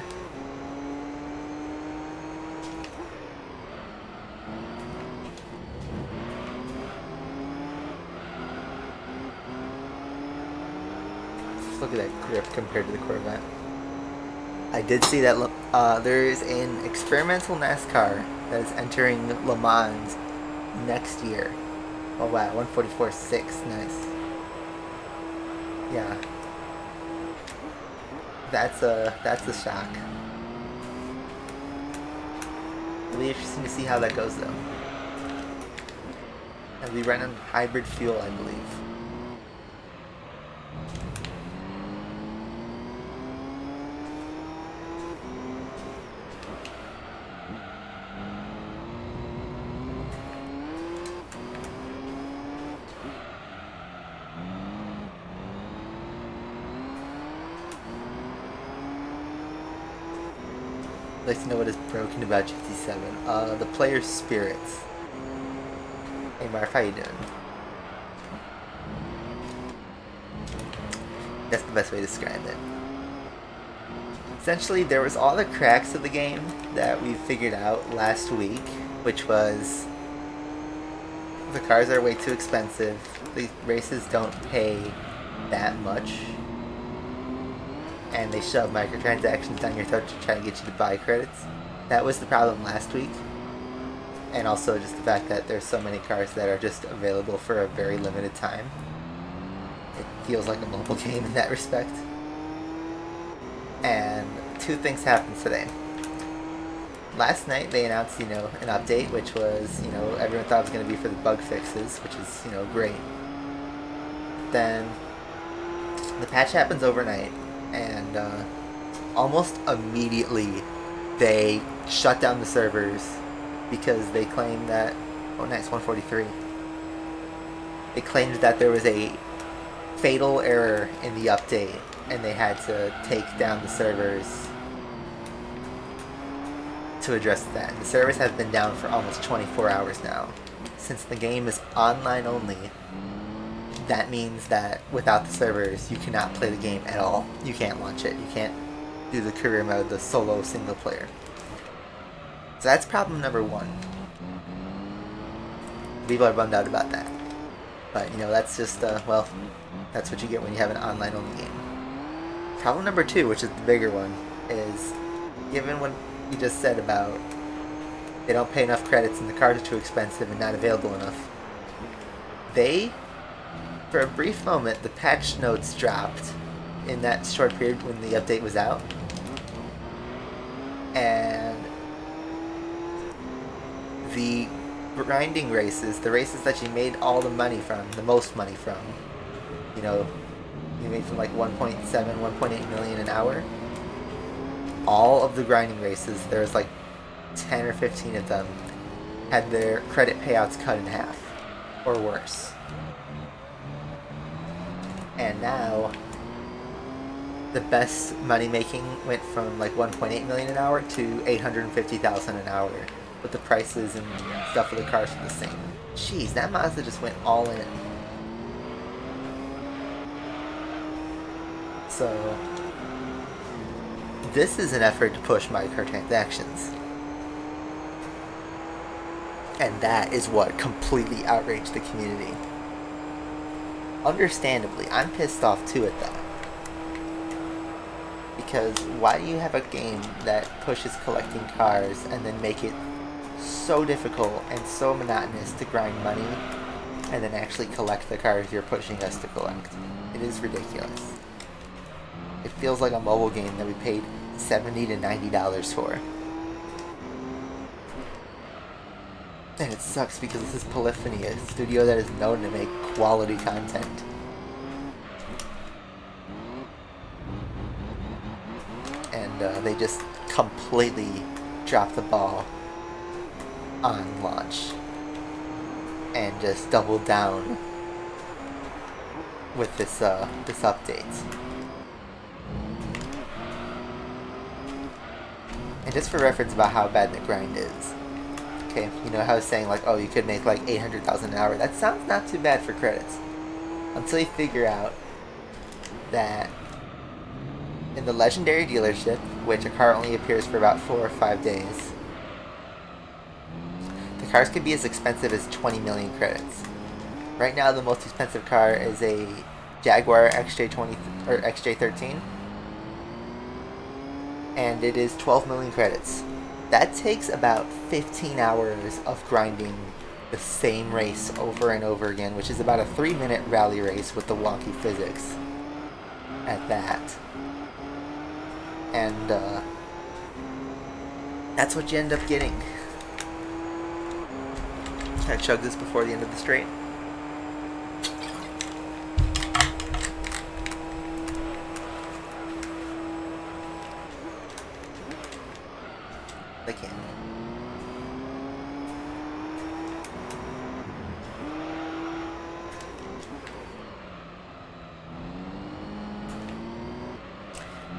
Just look at that grip compared to the Corvette. I did see that there is an experimental NASCAR that is entering Le Mans next year. Oh wow, 144.6, nice. Yeah. That's a shock. It'll be interesting to see how that goes though. And we run on hybrid fuel, I believe. I'd like to know what is broken about GT7. The player's spirits. Hey Marv, how you doing? That's the best way to describe it. Essentially, there was all the cracks of the game that we figured out last week, which was the cars are way too expensive, the races don't pay that much, and they shove microtransactions down your throat to try to get you to buy credits. That was the problem last week. And also just the fact that there's so many cars that are just available for a very limited time. It feels like a mobile game in that respect. And two things happened today. Last night they announced, an update, which was, everyone thought it was going to be for the bug fixes, which is, great. Then the patch happens overnight. And almost immediately they shut down the servers because they claimed that, oh nice, 143. They claimed that there was a fatal error in the update and they had to take down the servers to address that. And the servers have been down for almost 24 hours now. Since the game is online only, that means that without the servers, you cannot play the game at all. You can't launch it. You can't do the career mode, the solo single player. So that's problem number one. People are bummed out about that. But, that's just, that's what you get when you have an online only game. Problem number two, which is the bigger one, is given what you just said about they don't pay enough credits and the cars are too expensive and not available enough, for a brief moment, the patch notes dropped in that short period when the update was out. And the grinding races, the races that you made all the money from, the most money from, you made from like 1.7, 1.8 million an hour. All of the grinding races, there was like 10 or 15 of them had their credit payouts cut in half, or worse. And now, the best money making went from like 1.8 million an hour to 850,000 an hour, but the prices and stuff for the cars are the same. Jeez, that Mazda just went all in. So, this is an effort to push microtransactions. And that is what completely outraged the community. Understandably, I'm pissed off too at that. Because why do you have a game that pushes collecting cars and then make it so difficult and so monotonous to grind money and then actually collect the cars you're pushing us to collect? It is ridiculous. It feels like a mobile game that we paid $70 to $90 for. And it sucks because this is Polyphony, a studio that is known to make quality content. And they just completely dropped the ball on launch. And just doubled down with this update. And just for reference about how bad the grind is. Okay, you know how I was saying like, oh, you could make like 800,000 an hour. That sounds not too bad for credits. Until you figure out that in the legendary dealership, which a car only appears for about 4 or 5 days, the cars could be as expensive as 20 million credits. Right now, the most expensive car is a Jaguar XJ20 or XJ13, and it is 12 million credits. That takes about 15 hours of grinding the same race over and over again, which is about a 3-minute rally race with the wonky physics at that. And that's what you end up getting. Can I chug this before the end of the straight? I can.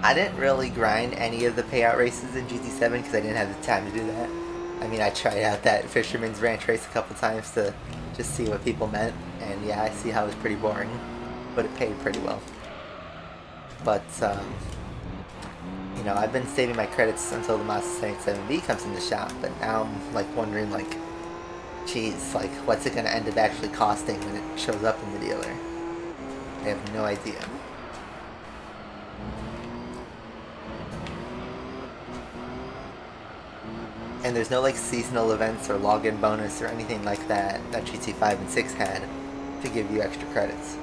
I didn't really grind any of the payout races in GT7 because I didn't have the time to do that. I mean, I tried out that Fisherman's Ranch race a couple times to just see what people meant, and yeah, I see how it was pretty boring, but it paid pretty well. But, you know, I've been saving my credits until the Mazda SnakeEater comes in the shop, but now I'm like wondering like, geez, like what's it gonna end up actually costing when it shows up in the dealer? I have no idea. And there's no like seasonal events or login bonus or anything like that that GT5 and 6 had to give you extra credits.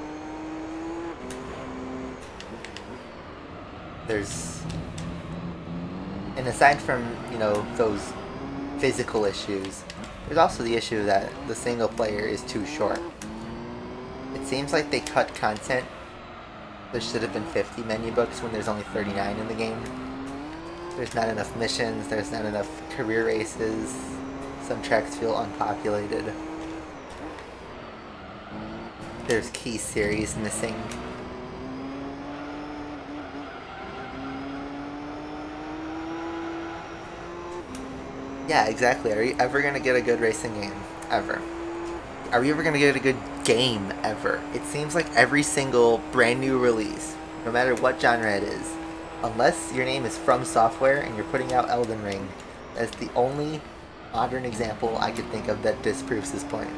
And aside from, you know, those physical issues, there's also the issue that the single player is too short. It seems like they cut content. There should have been 50 menu books when there's only 39 in the game. There's not enough missions, there's not enough career races, some tracks feel unpopulated. There's key series missing. Yeah, exactly. Are you ever going to get a good racing game? Ever. Are we ever going to get a good game? Ever. It seems like every single brand new release, no matter what genre it is, unless your name is From Software and you're putting out Elden Ring, that's the only modern example I could think of that disproves this point.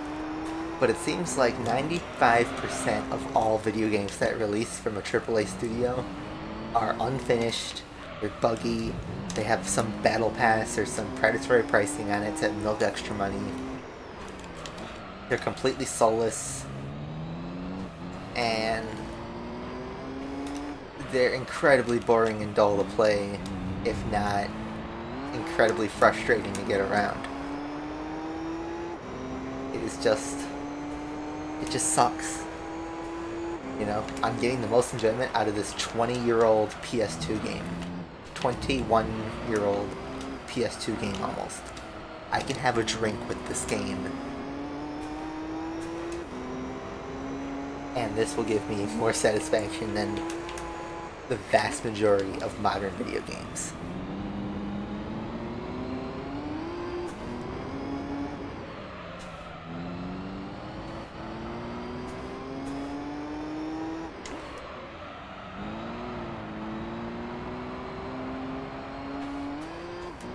But it seems like 95% of all video games that release from a AAA studio are unfinished, they're buggy, they have some battle pass or some predatory pricing on it to milk extra money. They're completely soulless, and they're incredibly boring and dull to play, if not incredibly frustrating to get around. It just sucks. You know, I'm getting the most enjoyment out of this 20-year-old PS2 game. 21-year-old PS2 game almost. I can have a drink with this game. And this will give me more satisfaction than the vast majority of modern video games.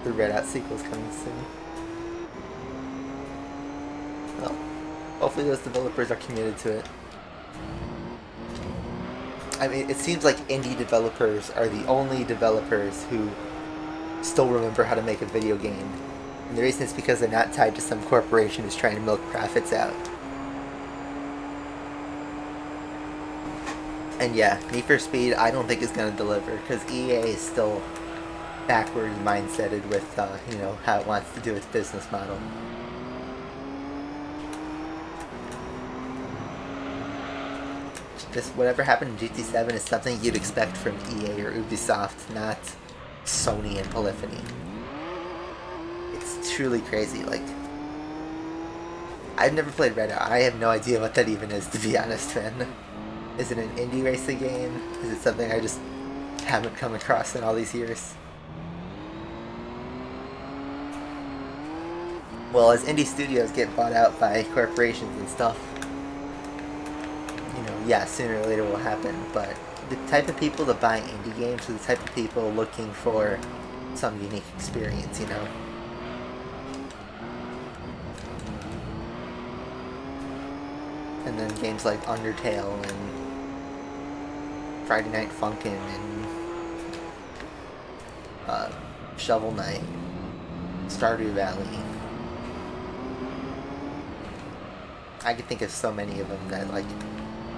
The Redout sequel's coming soon. Well, hopefully those developers are committed to it. I mean, it seems like indie developers are the only developers who still remember how to make a video game. And the reason is because they're not tied to some corporation who's trying to milk profits out. And yeah, Need for Speed I don't think is going to deliver, because EA is still backwards mindseted with, you know, how it wants to do its business model. Just whatever happened in GT7 is something you'd expect from EA or Ubisoft, not Sony and Polyphony. It's truly crazy. Like, I've never played Redout. I have no idea what that even is, to be honest, man. Is it an indie racing game? Is it something I just haven't come across in all these years? Well, as indie studios get bought out by corporations and stuff, you know, yeah, sooner or later will happen, but the type of people that buy indie games are the type of people looking for some unique experience, you know? And then games like Undertale and Friday Night Funkin' and Shovel Knight, Stardew Valley. I could think of so many of them that like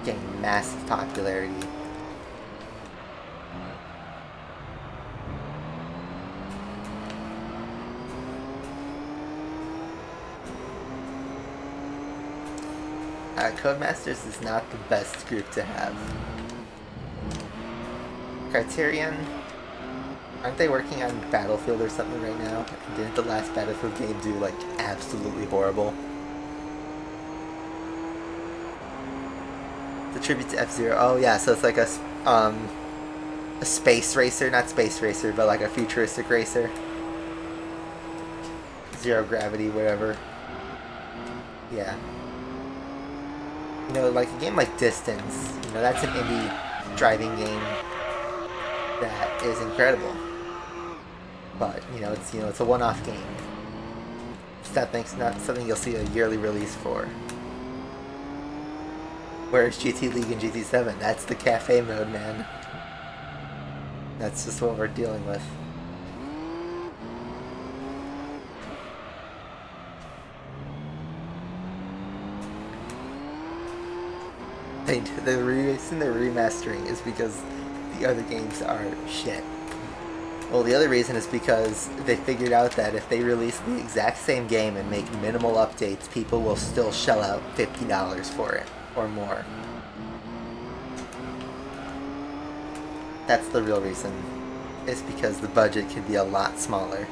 gain massive popularity. Codemasters is not the best group to have. Criterion, aren't they working on Battlefield or something right now? Didn't the last Battlefield game do like absolutely horrible? The tribute to F-Zero. Oh yeah, so it's like a space racer, not space racer, but like a futuristic racer. Zero gravity, whatever. Yeah. You know, like a game like Distance, you know, that's an indie driving game that is incredible. But, you know, it's a one-off game. It's not something you'll see a yearly release for. Whereas GT League and GT7, that's the cafe mode, man. That's just what we're dealing with. The reason they're remastering is because the other games are shit. Well, the other reason is because they figured out that if they release the exact same game and make minimal updates, people will still shell out $50 for it, or more. That's the real reason. It's because the budget can be a lot smaller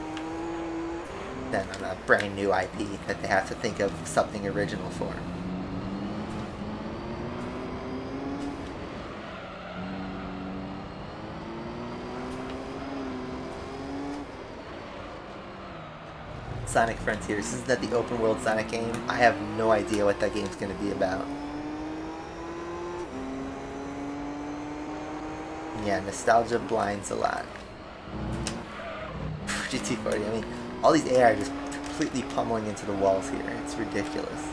than on a brand new IP that they have to think of something original for. Sonic Frontiers, isn't that the open world Sonic game? I have no idea what that game's going to be about. Yeah, nostalgia blinds a lot. GT40, I mean, all these AI are just completely pummeling into the walls here. It's ridiculous.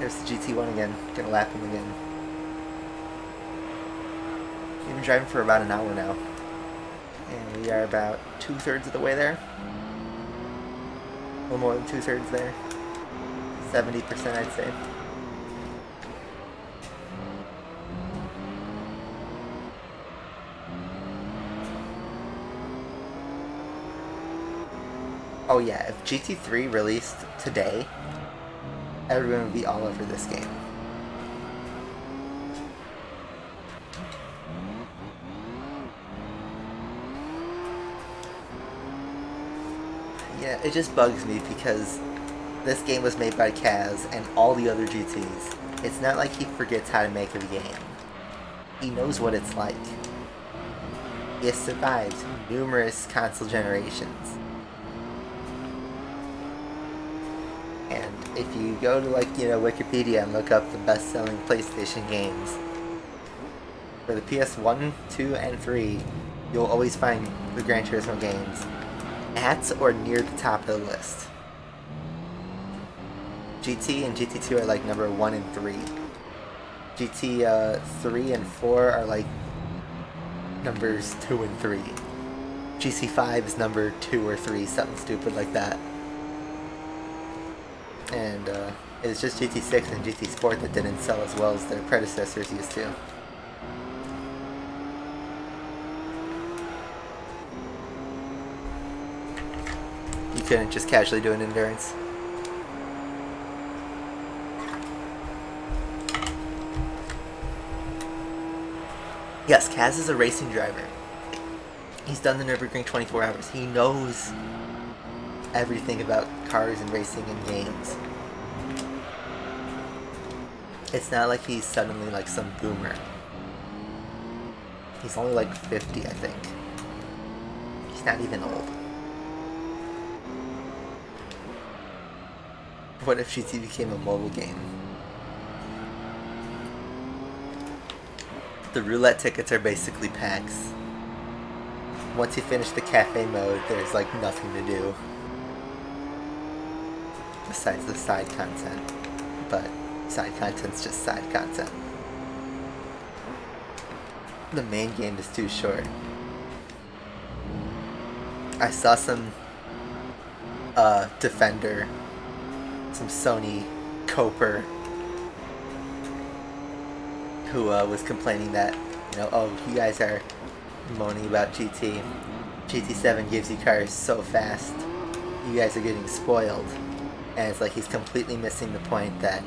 There's the GT1 again. Gonna lap him again. We've been driving for about an hour now. And we are about 2/3 of the way there. A little more than 2/3 there. 70%, I'd say. Oh yeah, if GT3 released today, everyone would be all over this game. Yeah, it just bugs me because this game was made by Kaz and all the other GTs. It's not like he forgets how to make a game. He knows what it's like. He has survived numerous console generations. And if you go to Wikipedia and look up the best-selling PlayStation games, for the PS1, 2, and 3, you'll always find the Gran Turismo games at or near the top of the list. GT and GT2 are like number 1 and 3. GT 3 and 4 are like numbers 2 and 3. GT5 is number 2 or 3, something stupid like that. And it's just GT6 and GT Sport that didn't sell as well as their predecessors used to. You couldn't just casually do an endurance. Yes, Kaz is a racing driver. He's done the Nürburgring 24 hours. He knows everything about cars and racing and games. It's not like he's suddenly like some boomer. He's only like 50, I think. He's not even old. What if GT became a mobile game? The roulette tickets are basically packs. Once you finish the cafe mode, there's like nothing to do besides the side content. But side content's just side content. The main game is too short. I saw some Defender, some Sony Coper, who was complaining that, oh, you guys are moaning about GT. GT7 gives you cars so fast. You guys are getting spoiled. And it's like he's completely missing the point that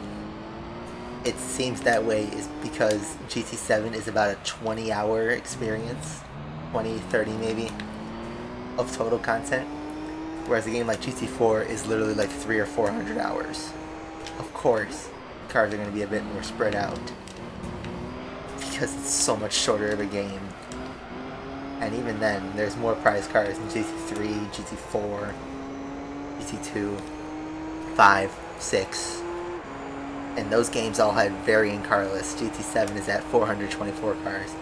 it seems that way is because GT7 is about a 20-hour experience, 20, 30 maybe, of total content. Whereas a game like GT4 is literally like 300 or 400 hours. Of course, cars are going to be a bit more spread out because it's so much shorter of a game. And even then, there's more prize cars in GT3, GT4, GT2, 5, 6. And those games all had varying car lists. GT7 is at 424 cars.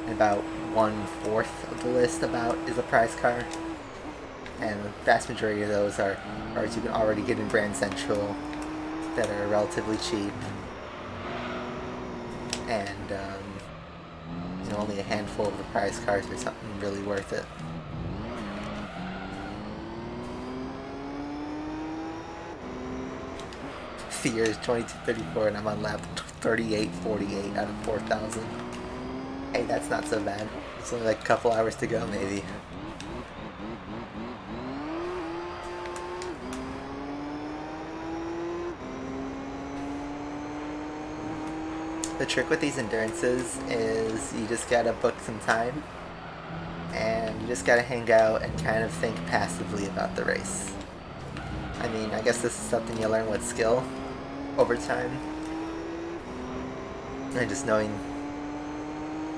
And about 1/4 of the list is a prize car. And the vast majority of those are cars you can already get in Brand Central that are relatively cheap. And only a handful of the prize cars are something really worth it. The year is 2234 and I'm on lap 3848 out of 4,000. Hey, that's not so bad. It's only like a couple hours to go, maybe. The trick with these endurances is you just gotta book some time and you just gotta hang out and kind of think passively about the race. I mean, I guess this is something you learn with skill over time and just knowing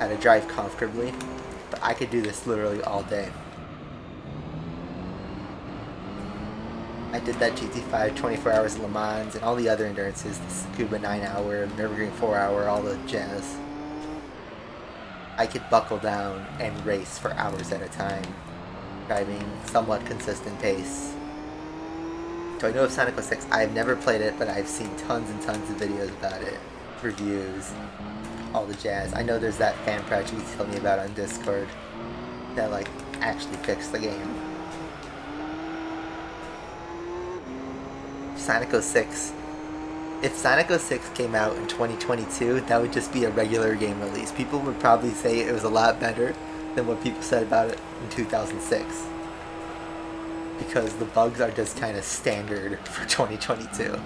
how to drive comfortably, but I could do this literally all day. I did that GT5 24 hours Le Mans and all the other endurances, the Scuba 9-hour, Nürburgring 4-hour, all the jazz. I could buckle down and race for hours at a time, driving somewhat consistent pace. So I know of Sonic 06. I've never played it, but I've seen tons and tons of videos about it, reviews, all the jazz. I know there's that fan project you told me about on Discord that like actually fixed the game. Sonic 06. If Sonic 06 came out in 2022, that would just be a regular game release. People would probably say it was a lot better than what people said about it in 2006. Because the bugs are just kind of standard for 2022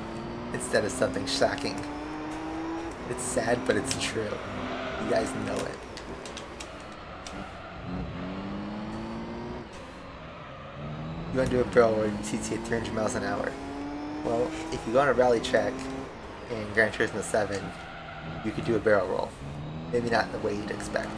instead of something shocking. It's sad, but it's true. You guys know it. You want to do a barrel roll in CT at 300 miles an hour. Well, if you go on a rally track in Gran Turismo 7, you could do a barrel roll. Maybe not in the way you'd expect.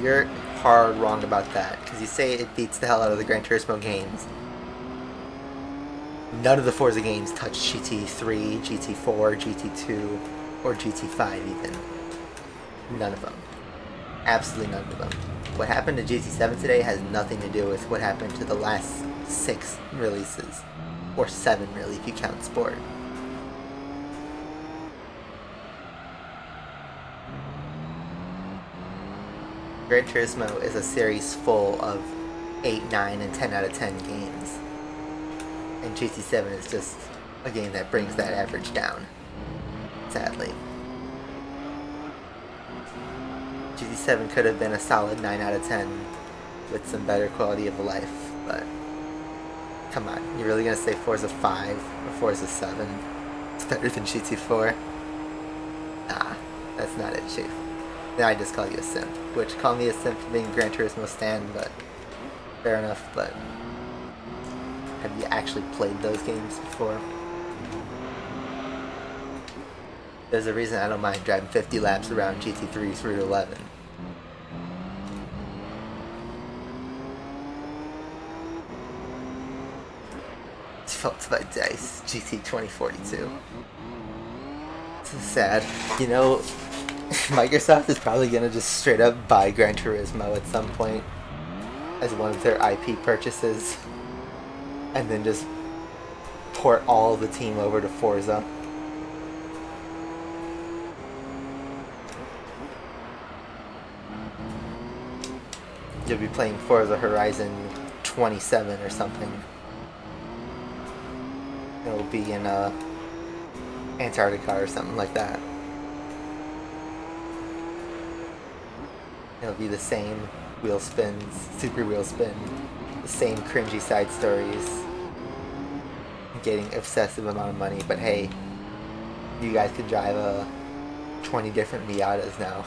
You're hard wrong about that, because you say it beats the hell out of the Gran Turismo games. None of the Forza games touch GT3, GT4, GT2, or GT5 even. None of them. Absolutely none of them. What happened to GT7 today has nothing to do with what happened to the last 6 releases. Or 7 really, if you count Sport. Gran Turismo is a series full of 8, 9, and 10 out of 10 games. And GT7 is just a game that brings that average down. Sadly. GT7 could have been a solid 9 out of 10 with some better quality of life, but come on, you're really gonna say Forza 5 or Forza 7 is better than GT4? Nah, that's not it, Chief. Now I just call you a simp, which call me a simp for being a Gran Turismo stan, but fair enough. But have you actually played those games before? There's a reason I don't mind driving 50 laps around GT3's Route 11. Developed by DICE, GT 2042. This is sad. You know, Microsoft is probably gonna just straight up buy Gran Turismo at some point as one of their IP purchases, and then just port all the team over to Forza. You'll be playing Forza Horizon 27 or something. It'll be in Antarctica or something like that. It'll be the same wheel spins, super wheel spin, the same cringy side stories, getting obsessive amount of money, but hey, you guys could drive 20 different Miatas now.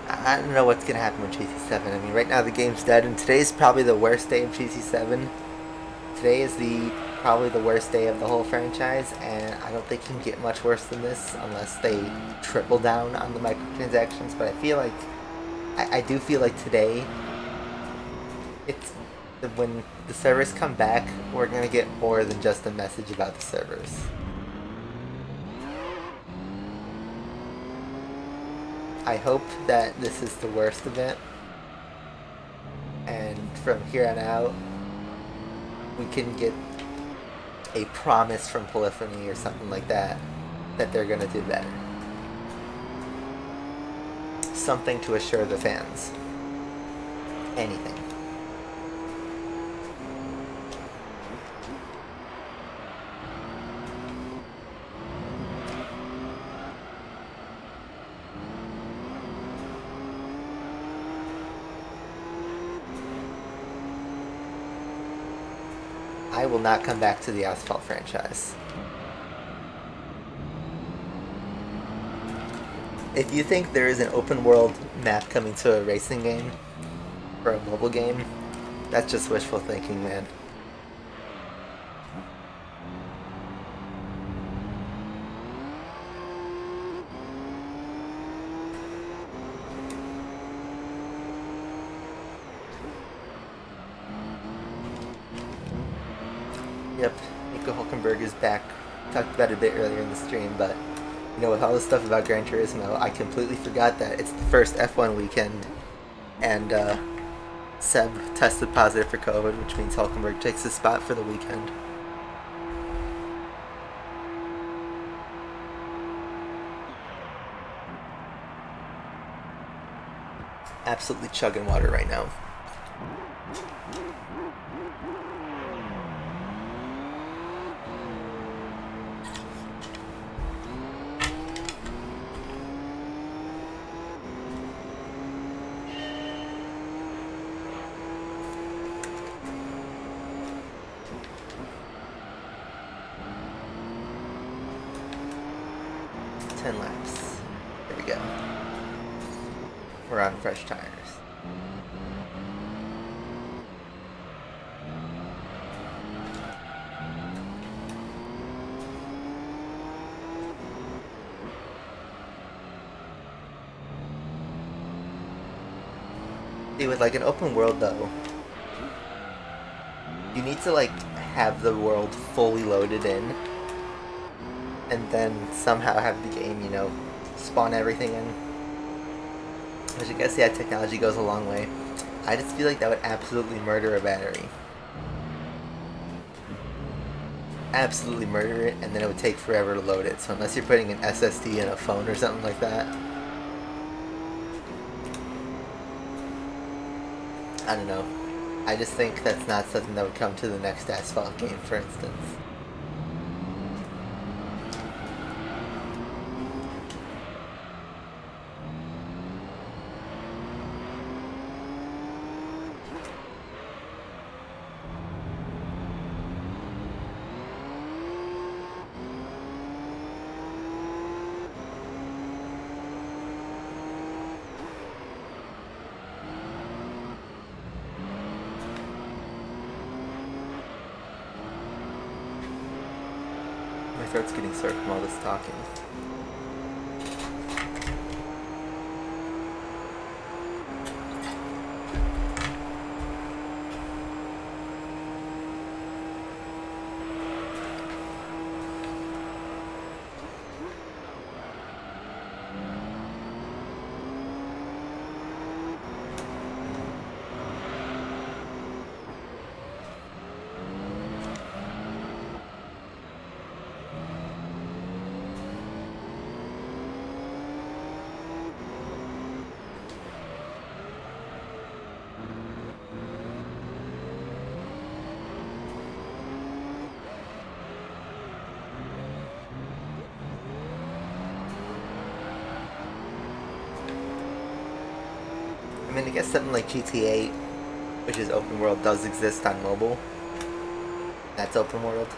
I don't know what's going to happen with GT7. I mean, right now the game's dead, and today's probably the worst day of GT7. Today is probably the worst day of the whole franchise, and I don't think it can get much worse than this unless they triple down on the microtransactions. But I feel like, I do feel like today, when the servers come back, we're going to get more than just a message about the servers. I hope that this is the worst of it, and from here on out we can get a promise from Polyphony or something like that they're gonna do better. Something to assure the fans. Anything. I will not come back to the Asphalt franchise. If you think there is an open world map coming to a racing game or a mobile game, that's just wishful thinking, man. Yep, Nico Hulkenberg is back. Talked about it a bit earlier in the stream, but you know, with all this stuff about Gran Turismo, I completely forgot that it's the first F1 weekend, and Seb tested positive for COVID, which means Hulkenberg takes his spot for the weekend. Absolutely chugging water right now. Laps. There we go. We're on fresh tires. See, with like an open world though, you need to like have the world fully loaded in and then somehow have the game, you know, spawn everything in. Which I guess, yeah, technology goes a long way. I just feel like that would absolutely murder a battery. Absolutely murder it, and then it would take forever to load it. So unless you're putting an SSD in a phone or something like that, I don't know. I just think that's not something that would come to the next Asphalt game, for instance. My throat's getting sore from all this talking. I mean, I guess something like GTA, which is open world, does exist on mobile. That's open world.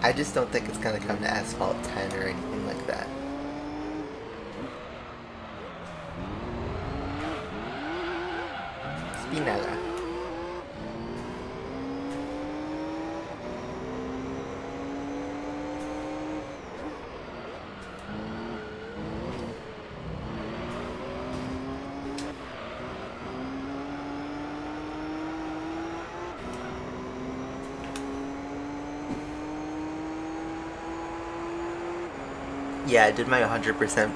I just don't think it's gonna come to Asphalt 10 or anything like that. Spinella. Yeah, I did my 100%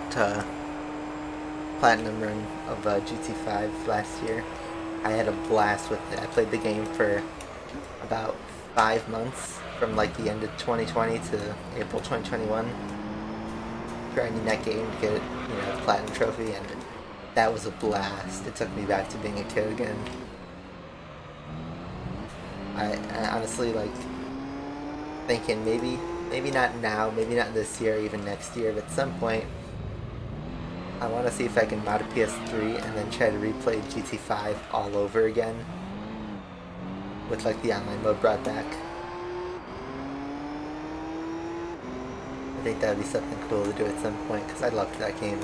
platinum run of GT5 last year. I had a blast with it. I played the game for about 5 months, from like the end of 2020 to April 2021, grinding that game to get, you know, the platinum trophy, and that was a blast. It took me back to being a kid again. I honestly, like, thinking maybe not now, maybe not this year, even next year, but at some point I want to see if I can mod a PS3 and then try to replay GT5 all over again with like the online mode brought back. I think that would be something cool to do at some point, because I loved that game.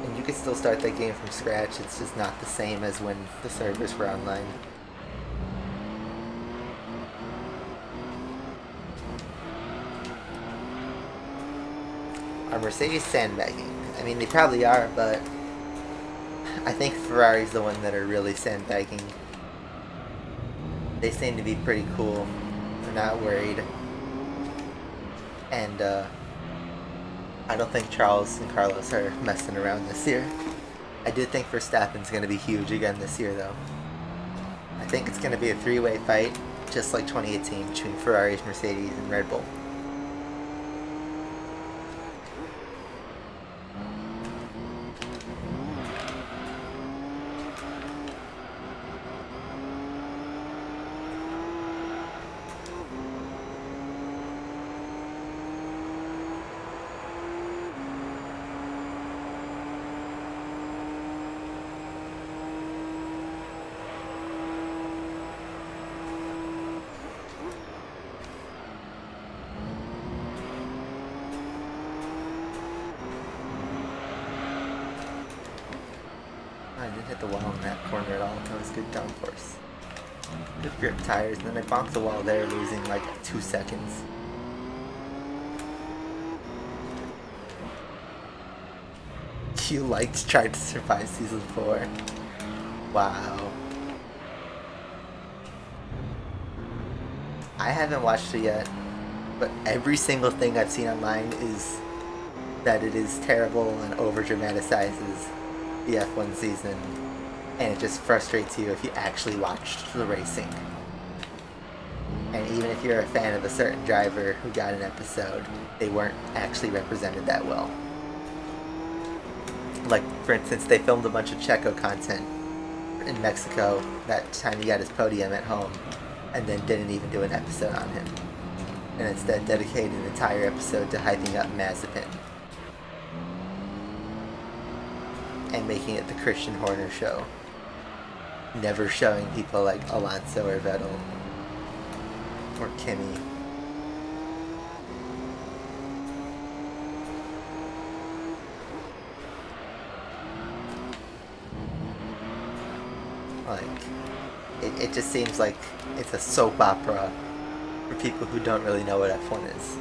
And you could still start that game from scratch, it's just not the same as when the servers were online. Are Mercedes sandbagging? I mean, they probably are, but I think Ferrari's the one that are really sandbagging. They seem to be pretty cool. They're not worried. And I don't think Charles and Carlos are messing around this year. I do think Verstappen's going to be huge again this year, though. I think it's going to be a three-way fight, just like 2018, between Ferraris, Mercedes, and Red Bull. I didn't hit the wall in that corner at all. That was good downforce. Good grip tires, and then I bonked the wall there, losing like 2 seconds. You liked Tried to Survive Season 4. Wow. I haven't watched it yet, but every single thing I've seen online is that it is terrible and over-dramatizes the F1 season, and it just frustrates you if you actually watched the racing. And even if you're a fan of a certain driver who got an episode, they weren't actually represented that well. Like, for instance, they filmed a bunch of Checo content in Mexico that time he got his podium at home, and then didn't even do an episode on him. And instead dedicated an entire episode to hyping up Mazepin and making it the Christian Horner show. Never showing people like Alonso or Vettel or Kimi. Like, it just seems like it's a soap opera for people who don't really know what F1 is.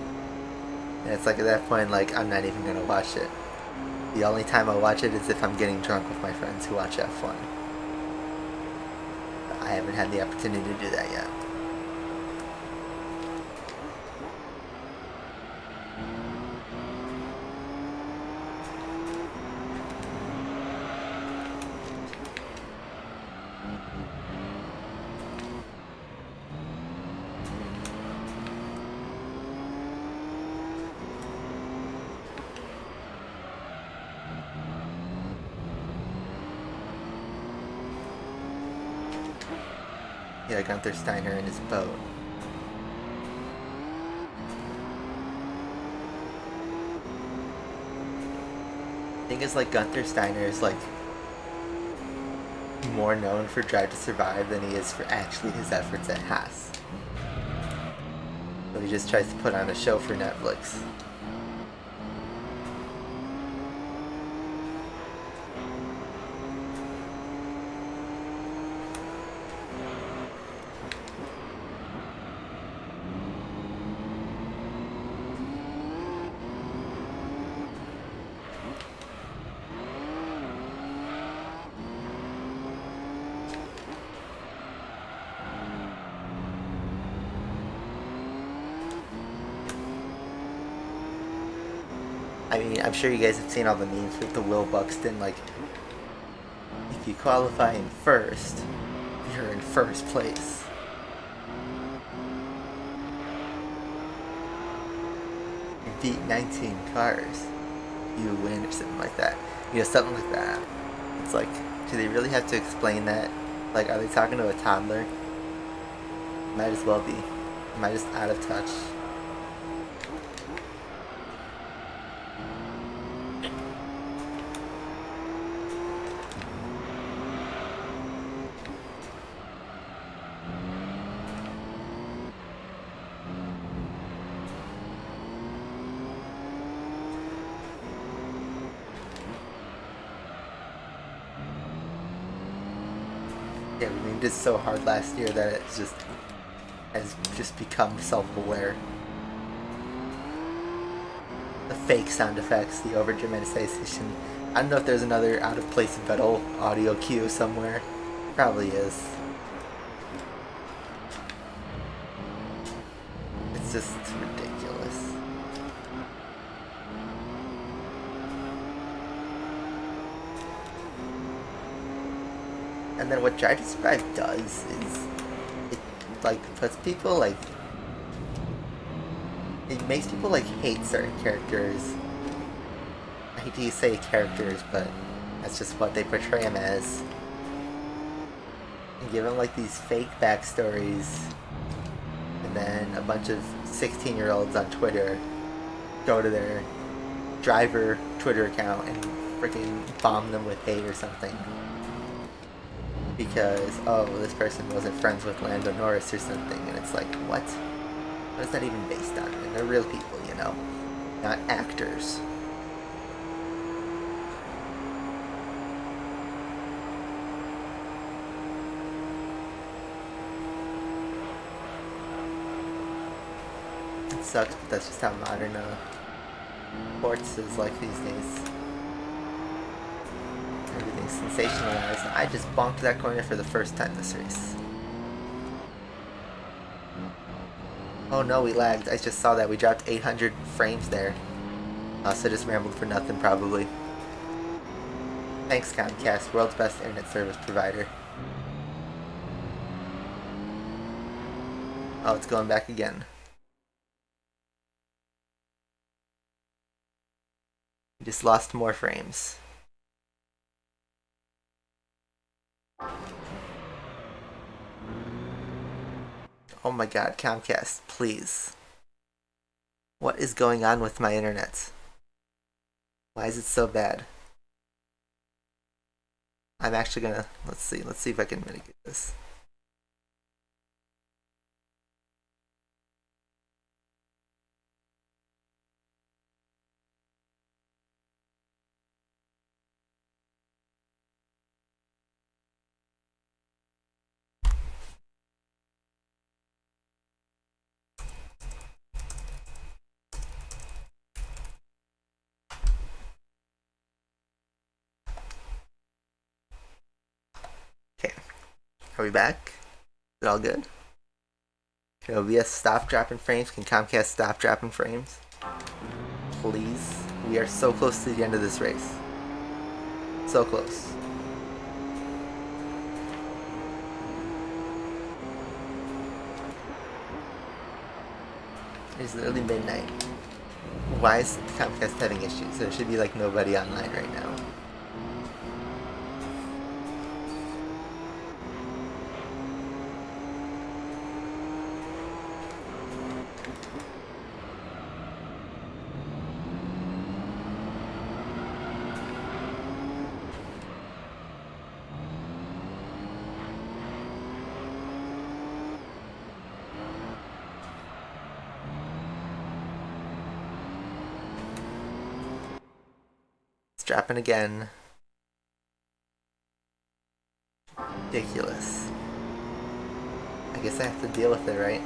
And it's like at that point, like, I'm not even gonna watch it. The only time I watch it is if I'm getting drunk with my friends who watch F1. But I haven't had the opportunity to do that yet. Yeah, Gunther Steiner in his boat. I think it's like Gunther Steiner is like more known for Drive to Survive than he is for actually his efforts at Haas. So he just tries to put on a show for Netflix. I mean, I'm sure you guys have seen all the memes with the Will Buxton, like, if you qualify in first, you're in first place. You beat 19 cars, you win, or something like that. You know, something like that. It's like, do they really have to explain that? Like, are they talking to a toddler? Might as well be. Am I just out of touch? Yeah, we mean, did so hard last year that it's just has just become self-aware. the fake sound effects, the over dramatization. I don't know if there's another out of place Vettel audio cue somewhere. Probably is. It's just ridiculous. And then what Drive to Survive does is it like puts people like it makes people like hate certain characters. I hate to say characters, but that's just what they portray them as. And give them like these fake backstories, and then a bunch of 16-year-olds on Twitter go to their driver Twitter account and freaking bomb them with hate or something. Because, oh, this person wasn't friends with Lando Norris or something, and it's like, what? What is that even based on? And they're real people, you know, not actors. It sucks, but that's just how modern sports is like these days. Everything's sensationalized. I just bonked that corner for the first time this race. Oh no, we lagged. I just saw that. We dropped 800 frames there. So just rambled for nothing, probably. Thanks, Comcast, world's best internet service provider. Oh, it's going back again. We just lost more frames. Oh my god, Comcast, please. What is going on with my internet? Why is it so bad? I'm actually gonna, let's see if I can mitigate this. Are we back? Is it all good? Can OBS stop dropping frames? Can Comcast stop dropping frames? Please. We are so close to the end of this race. So close. It's literally midnight. Why is Comcast having issues? There should be like nobody online right now. Dropping again. Ridiculous. I guess I have to deal with it, right?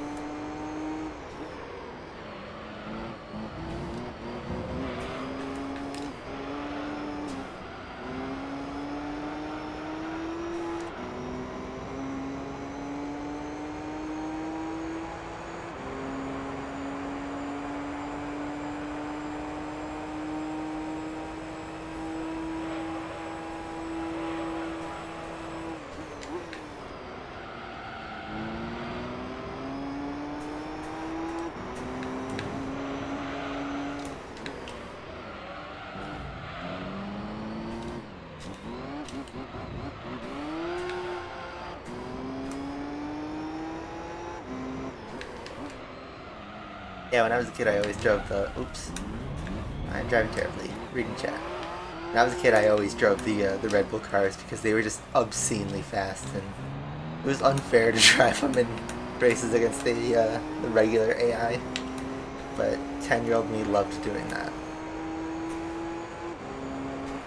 Yeah, when I was a kid, I always drove the... Oops. I'm driving terribly. Reading chat. When I was a kid, I always drove the Red Bull cars because they were just obscenely fast, and it was unfair to drive them in races against the regular AI. But 10-year-old me loved doing that.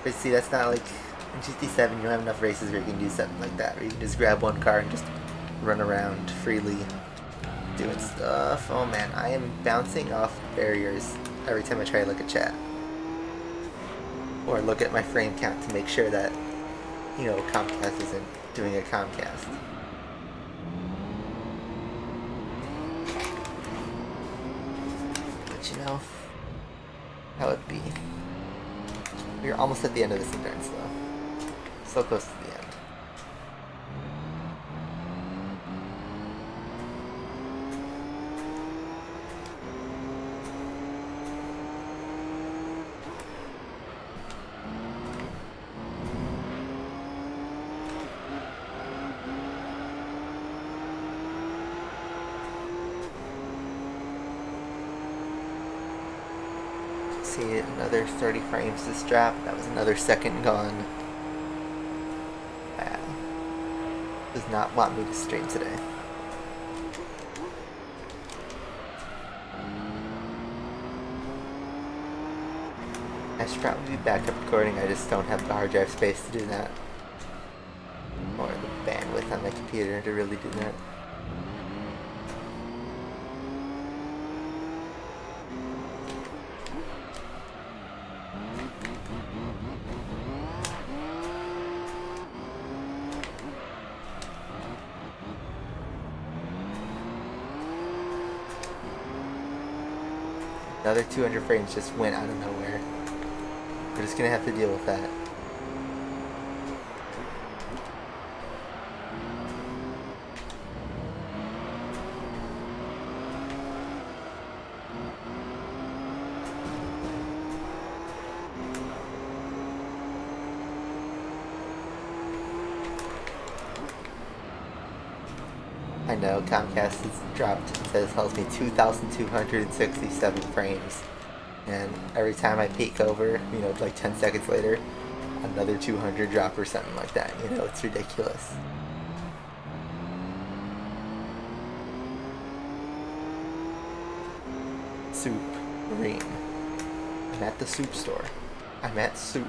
But see, that's not like... In GT7, you don't have enough races where you can do something like that, where you can just grab one car and just run around freely doing stuff. Oh man, I am bouncing off barriers every time I try to look at chat. Or look at my frame count to make sure that, you know, Comcast isn't doing a Comcast. But you know, how it be. We're almost at the end of this endurance though. So close to the end. See, another 30 frames this drop. That was another second gone. Wow. Does not want me to stream today. I should probably be back up recording. I just don't have the hard drive space to do that. Or the bandwidth on my computer to really do that. Another 200 frames just went out of nowhere. We're just gonna have to deal with that. I know Comcast has dropped, it tells me 2,267 frames. And every time I peek over, you know, like 10 seconds later, another 200 drop or something like that. You know, it's ridiculous. Soup. Green. I'm at the soup store. I'm at soup.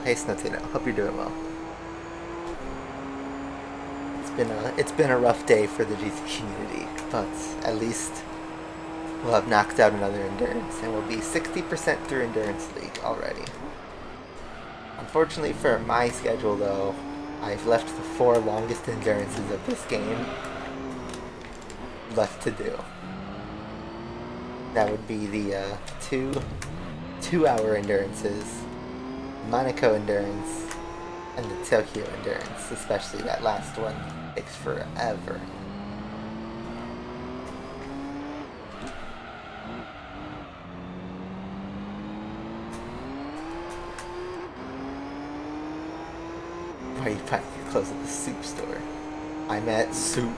Hey Snotino, hope you're doing well. It's been a rough day for the GT community, but at least we'll have knocked out another endurance, and we'll be 60% through Endurance League already. Unfortunately for my schedule though, I've left the 4 longest endurances of this game left to do. That would be the 2-hour endurances, Monaco endurance, and the Tokyo endurance, especially that last one takes forever. Why are you finding your clothes at the soup store? I'm at soup.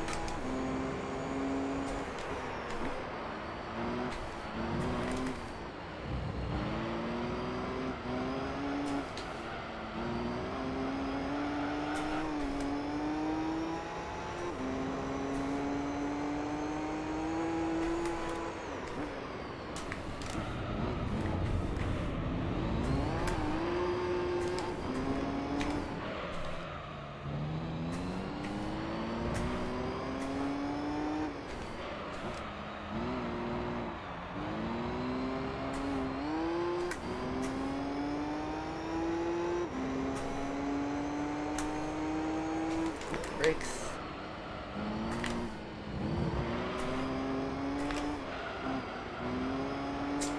Brakes.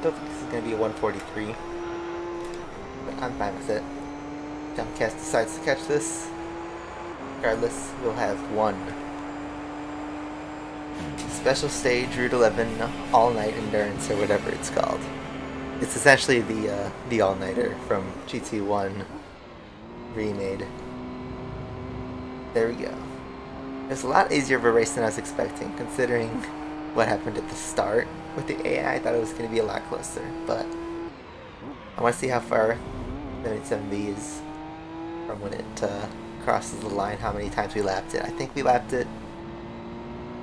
Don't think this is going to be a 143, but I'm fine with it. Comcast decides to catch this. Regardless, we'll have one special stage Route 11 all-night endurance, or whatever it's called. It's essentially the all-nighter from GT1 remade. There we go. It's a lot easier of a race than I was expecting, considering what happened at the start with the AI. I thought it was going to be a lot closer, but I want to see how far 77B is from when it crosses the line, how many times we lapped it. I think we lapped it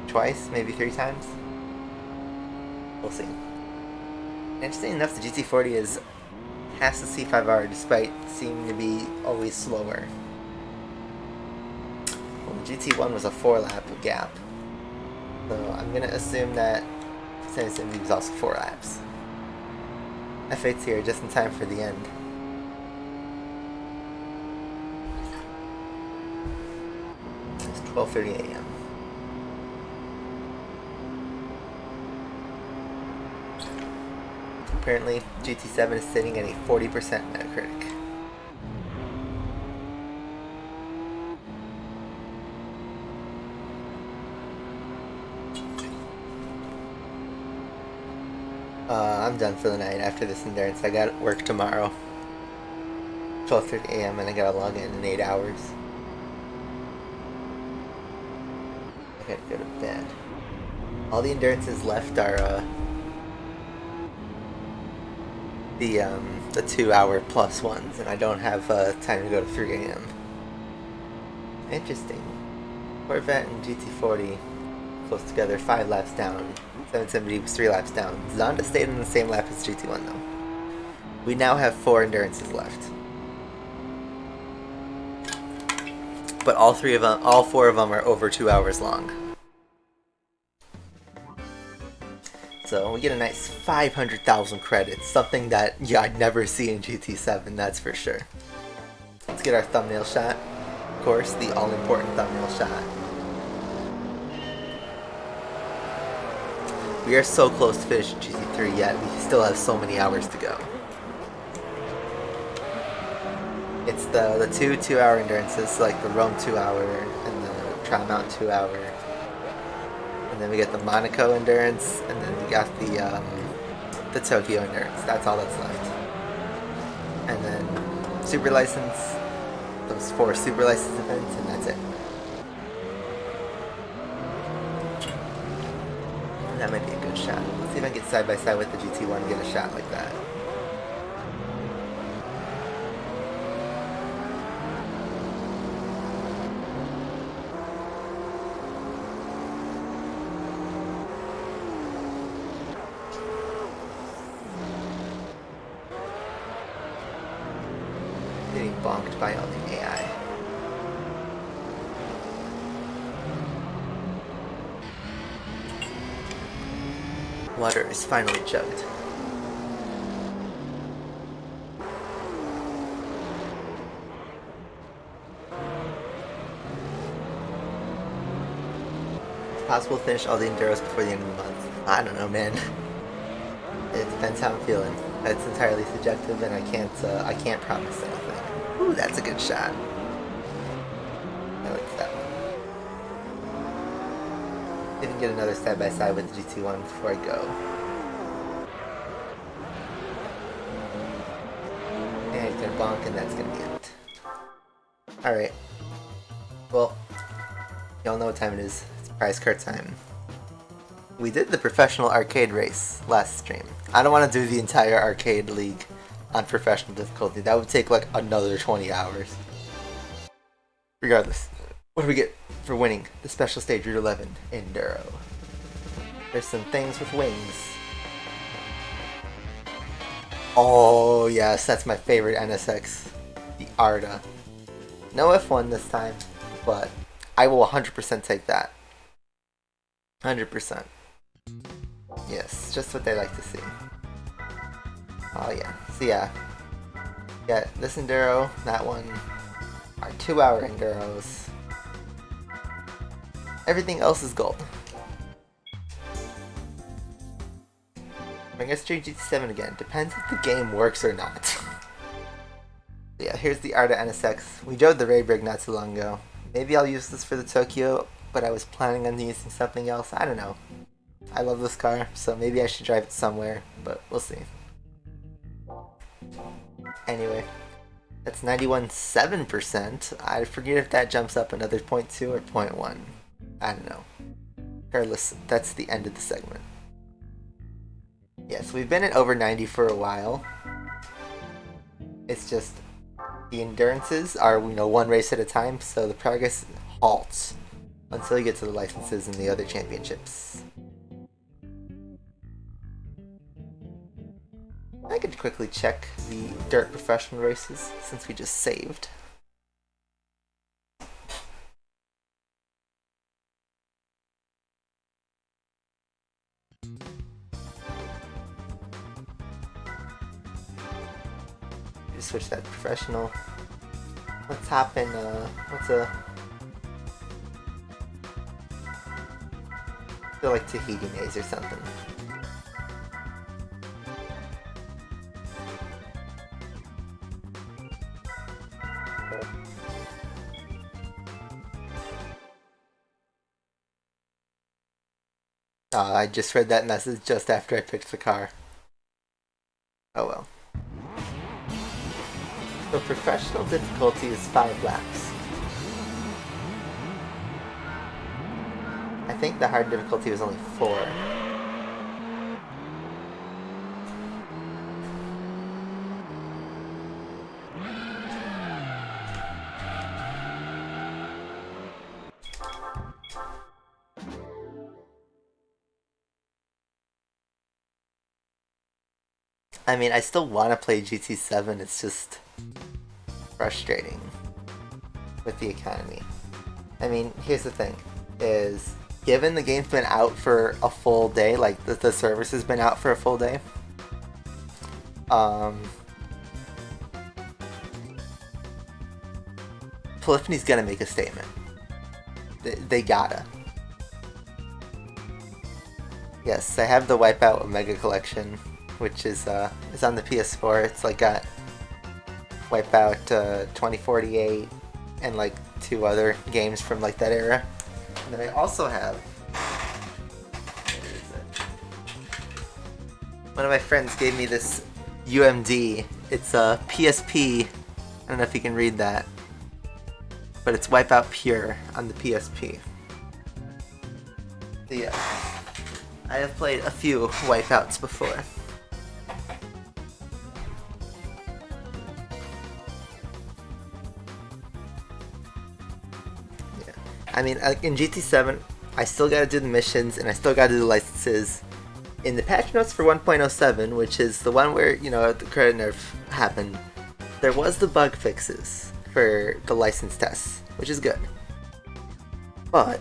twice, maybe 3 times. We'll see. Interesting enough, the GT40 has the C5R despite seeming to be always slower. Well, the GT1 was a 4-lap gap. So I'm gonna assume that SnakeEater was also 4 laps. F8's here just in time for the end. It's 12:30 a.m. Apparently, GT7 is sitting at a 40% Metacritic. I'm done for the night after this endurance. I got work tomorrow. 12:30 a.m. and I gotta log in 8 hours. I gotta go to bed. All the endurances left are the 2-hour plus ones, and I don't have time to go to 3 a.m. Interesting. Corvette and GT40 close together, 5 laps down. 770 was 3 laps down. Zonda stayed in the same lap as GT1 though. We now have 4 endurances left. But all 4 of them are over 2 hours long. So we get a nice 500,000 credits, something that I'd never see in GT7, that's for sure. Let's get our thumbnail shot. Of course, the all-important thumbnail shot. We are so close to finishing GT3 yet, we still have so many hours to go. It's the 2-hour endurances, like the Rome 2-hour and the Trial Mountain 2-hour. And then we get the Monaco endurance, and then we got the Tokyo endurance. That's all that's left. And then Super License, those 4 Super License events, and that's it. That might be a good shot. Let's see if I can get side by side with the GT1 and get a shot like that. Getting bonked by all the AI. Water is finally chugged. It's possible to finish all the enduros before the end of the month. I don't know, man. It depends how I'm feeling. It's entirely subjective, and I can't promise anything. Ooh, that's a good shot. I like that one. I can get another side by side with the GT1 before I go. And he's gonna bonk, and that's gonna be it. Alright. Well, y'all know what time it is. It's prize card time. We did the professional arcade race last stream. I don't want to do the entire arcade league on professional difficulty. That would take like another 20 hours. Regardless, what do we get for winning the special stage Route 11 Enduro? There's some things with wings. Oh yes, that's my favorite NSX, the Arda. No F1 this time, but I will 100% take that. 100%. Yes, just what they like to see. Oh yeah, so yeah, this Enduro, that one, are 2-hour Enduros. Everything else is gold. Bring us to GT7 again. Depends if the game works or not. Yeah, here's the Arda NSX. We drove the Ray Brig not too long ago. Maybe I'll use this for the Tokyo, but I was planning on using something else. I don't know. I love this car, so maybe I should drive it somewhere, but we'll see. Anyway, that's 91.7%. I forget if that jumps up another 0.2 or 0.1. I don't know. Regardless, that's the end of the segment. Yes, we've been at over 90 for a while. It's just the endurances are, one race at a time, so the progress halts until you get to the licenses and the other championships. I could quickly check the dirt professional races since we just saved. to switch that to professional. Let's hop in, what's a... I feel like Tahiti Maze or something. I just read that message just after I picked the car. Oh well. So professional difficulty is 5 laps. I think the hard difficulty was only 4. I mean, I still want to play GT7, it's just frustrating with the economy. I mean, here's the thing, is given the game's been out for a full day, like the service has been out for a full day, Polyphony's gonna make a statement. They gotta. Yes, I have the Wipeout Omega Collection, which is on the PS4. It's like got Wipeout 2048 and like 2 other games from like that era. And then I also have, one of my friends gave me this UMD. It's a PSP. I don't know if you can read that, but it's Wipeout Pure on the PSP. So yeah, I have played a few Wipeouts before. I mean, in GT7, I still gotta do the missions, and I still gotta do the licenses. In the patch notes for 1.07, which is the one where, you know, the credit nerf happened, there was the bug fixes for the license tests, which is good. But,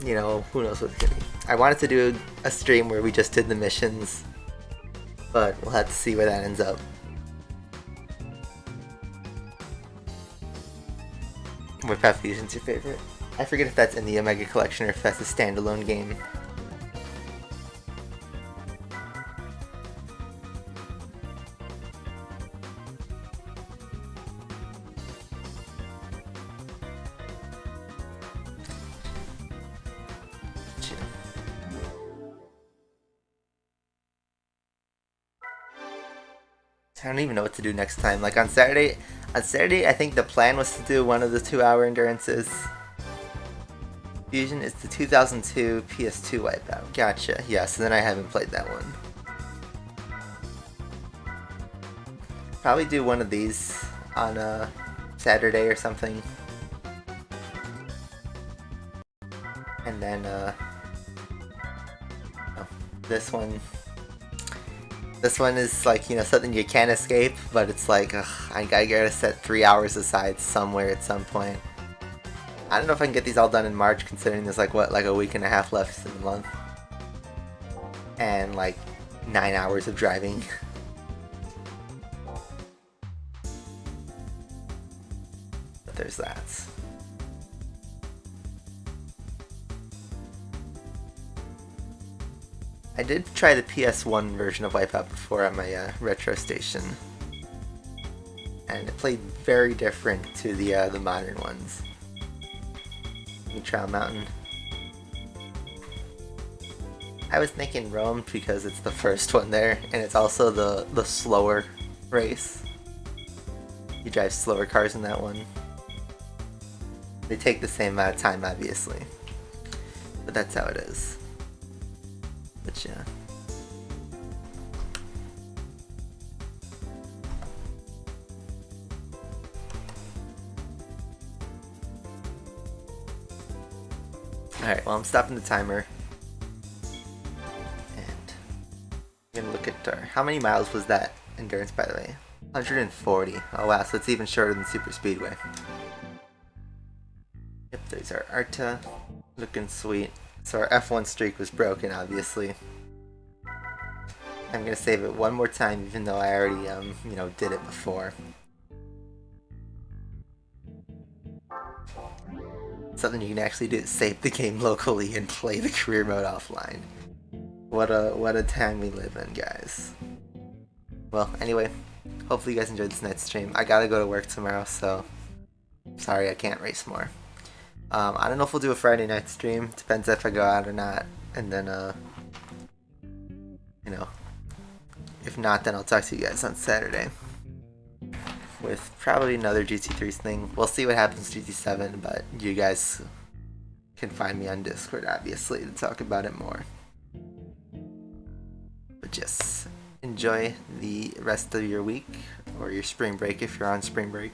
you know, who knows what's gonna be. I wanted to do a stream where we just did the missions, but we'll have to see where that ends up. Warpath Fusion's your favorite? I forget if that's in the Omega Collection or if that's a standalone game. I don't even know what to do next time. Like on Saturday, I think the plan was to do one of the 2-hour endurances. Fusion is the 2002 PS2 Wipeout. Gotcha. Yeah, so then I haven't played that one. Probably do one of these on a Saturday or something. And then, oh, this one. This one is like, you know, something you can't escape, but it's like, ugh, I gotta set 3 hours aside somewhere at some point. I don't know if I can get these all done in March, considering there's like, what, like a week and a half left in the month. And like 9 hours of driving. But there's that. I did try the PS1 version of Wipeout before at my retro station, and it played very different to the modern ones. Trial Mountain. I was thinking Rome because it's the first one there, and it's also the slower race. You drive slower cars in that one. They take the same amount of time, obviously, but that's how it is. But yeah. Alright, well I'm stopping the timer. And I'm gonna look at how many miles was that endurance, by the way? 140. Oh wow, so it's even shorter than Super Speedway. Yep, there's our Arta. Looking sweet. So our F1 streak was broken, obviously. I'm gonna save it one more time, even though I already, did it before. Something you can actually do is save the game locally and play the career mode offline. What a time we live in, guys. Well, anyway, hopefully you guys enjoyed this night's stream. I gotta go to work tomorrow, so sorry I can't race more. I don't know if we'll do a Friday night stream. Depends if I go out or not. And then, if not, then I'll talk to you guys on Saturday. With probably another GT3 thing. We'll see what happens to GT7, but you guys can find me on Discord, obviously, to talk about it more. But just enjoy the rest of your week, or your spring break if you're on spring break.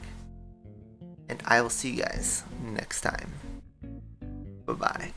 And I will see you guys next time. Bye-bye.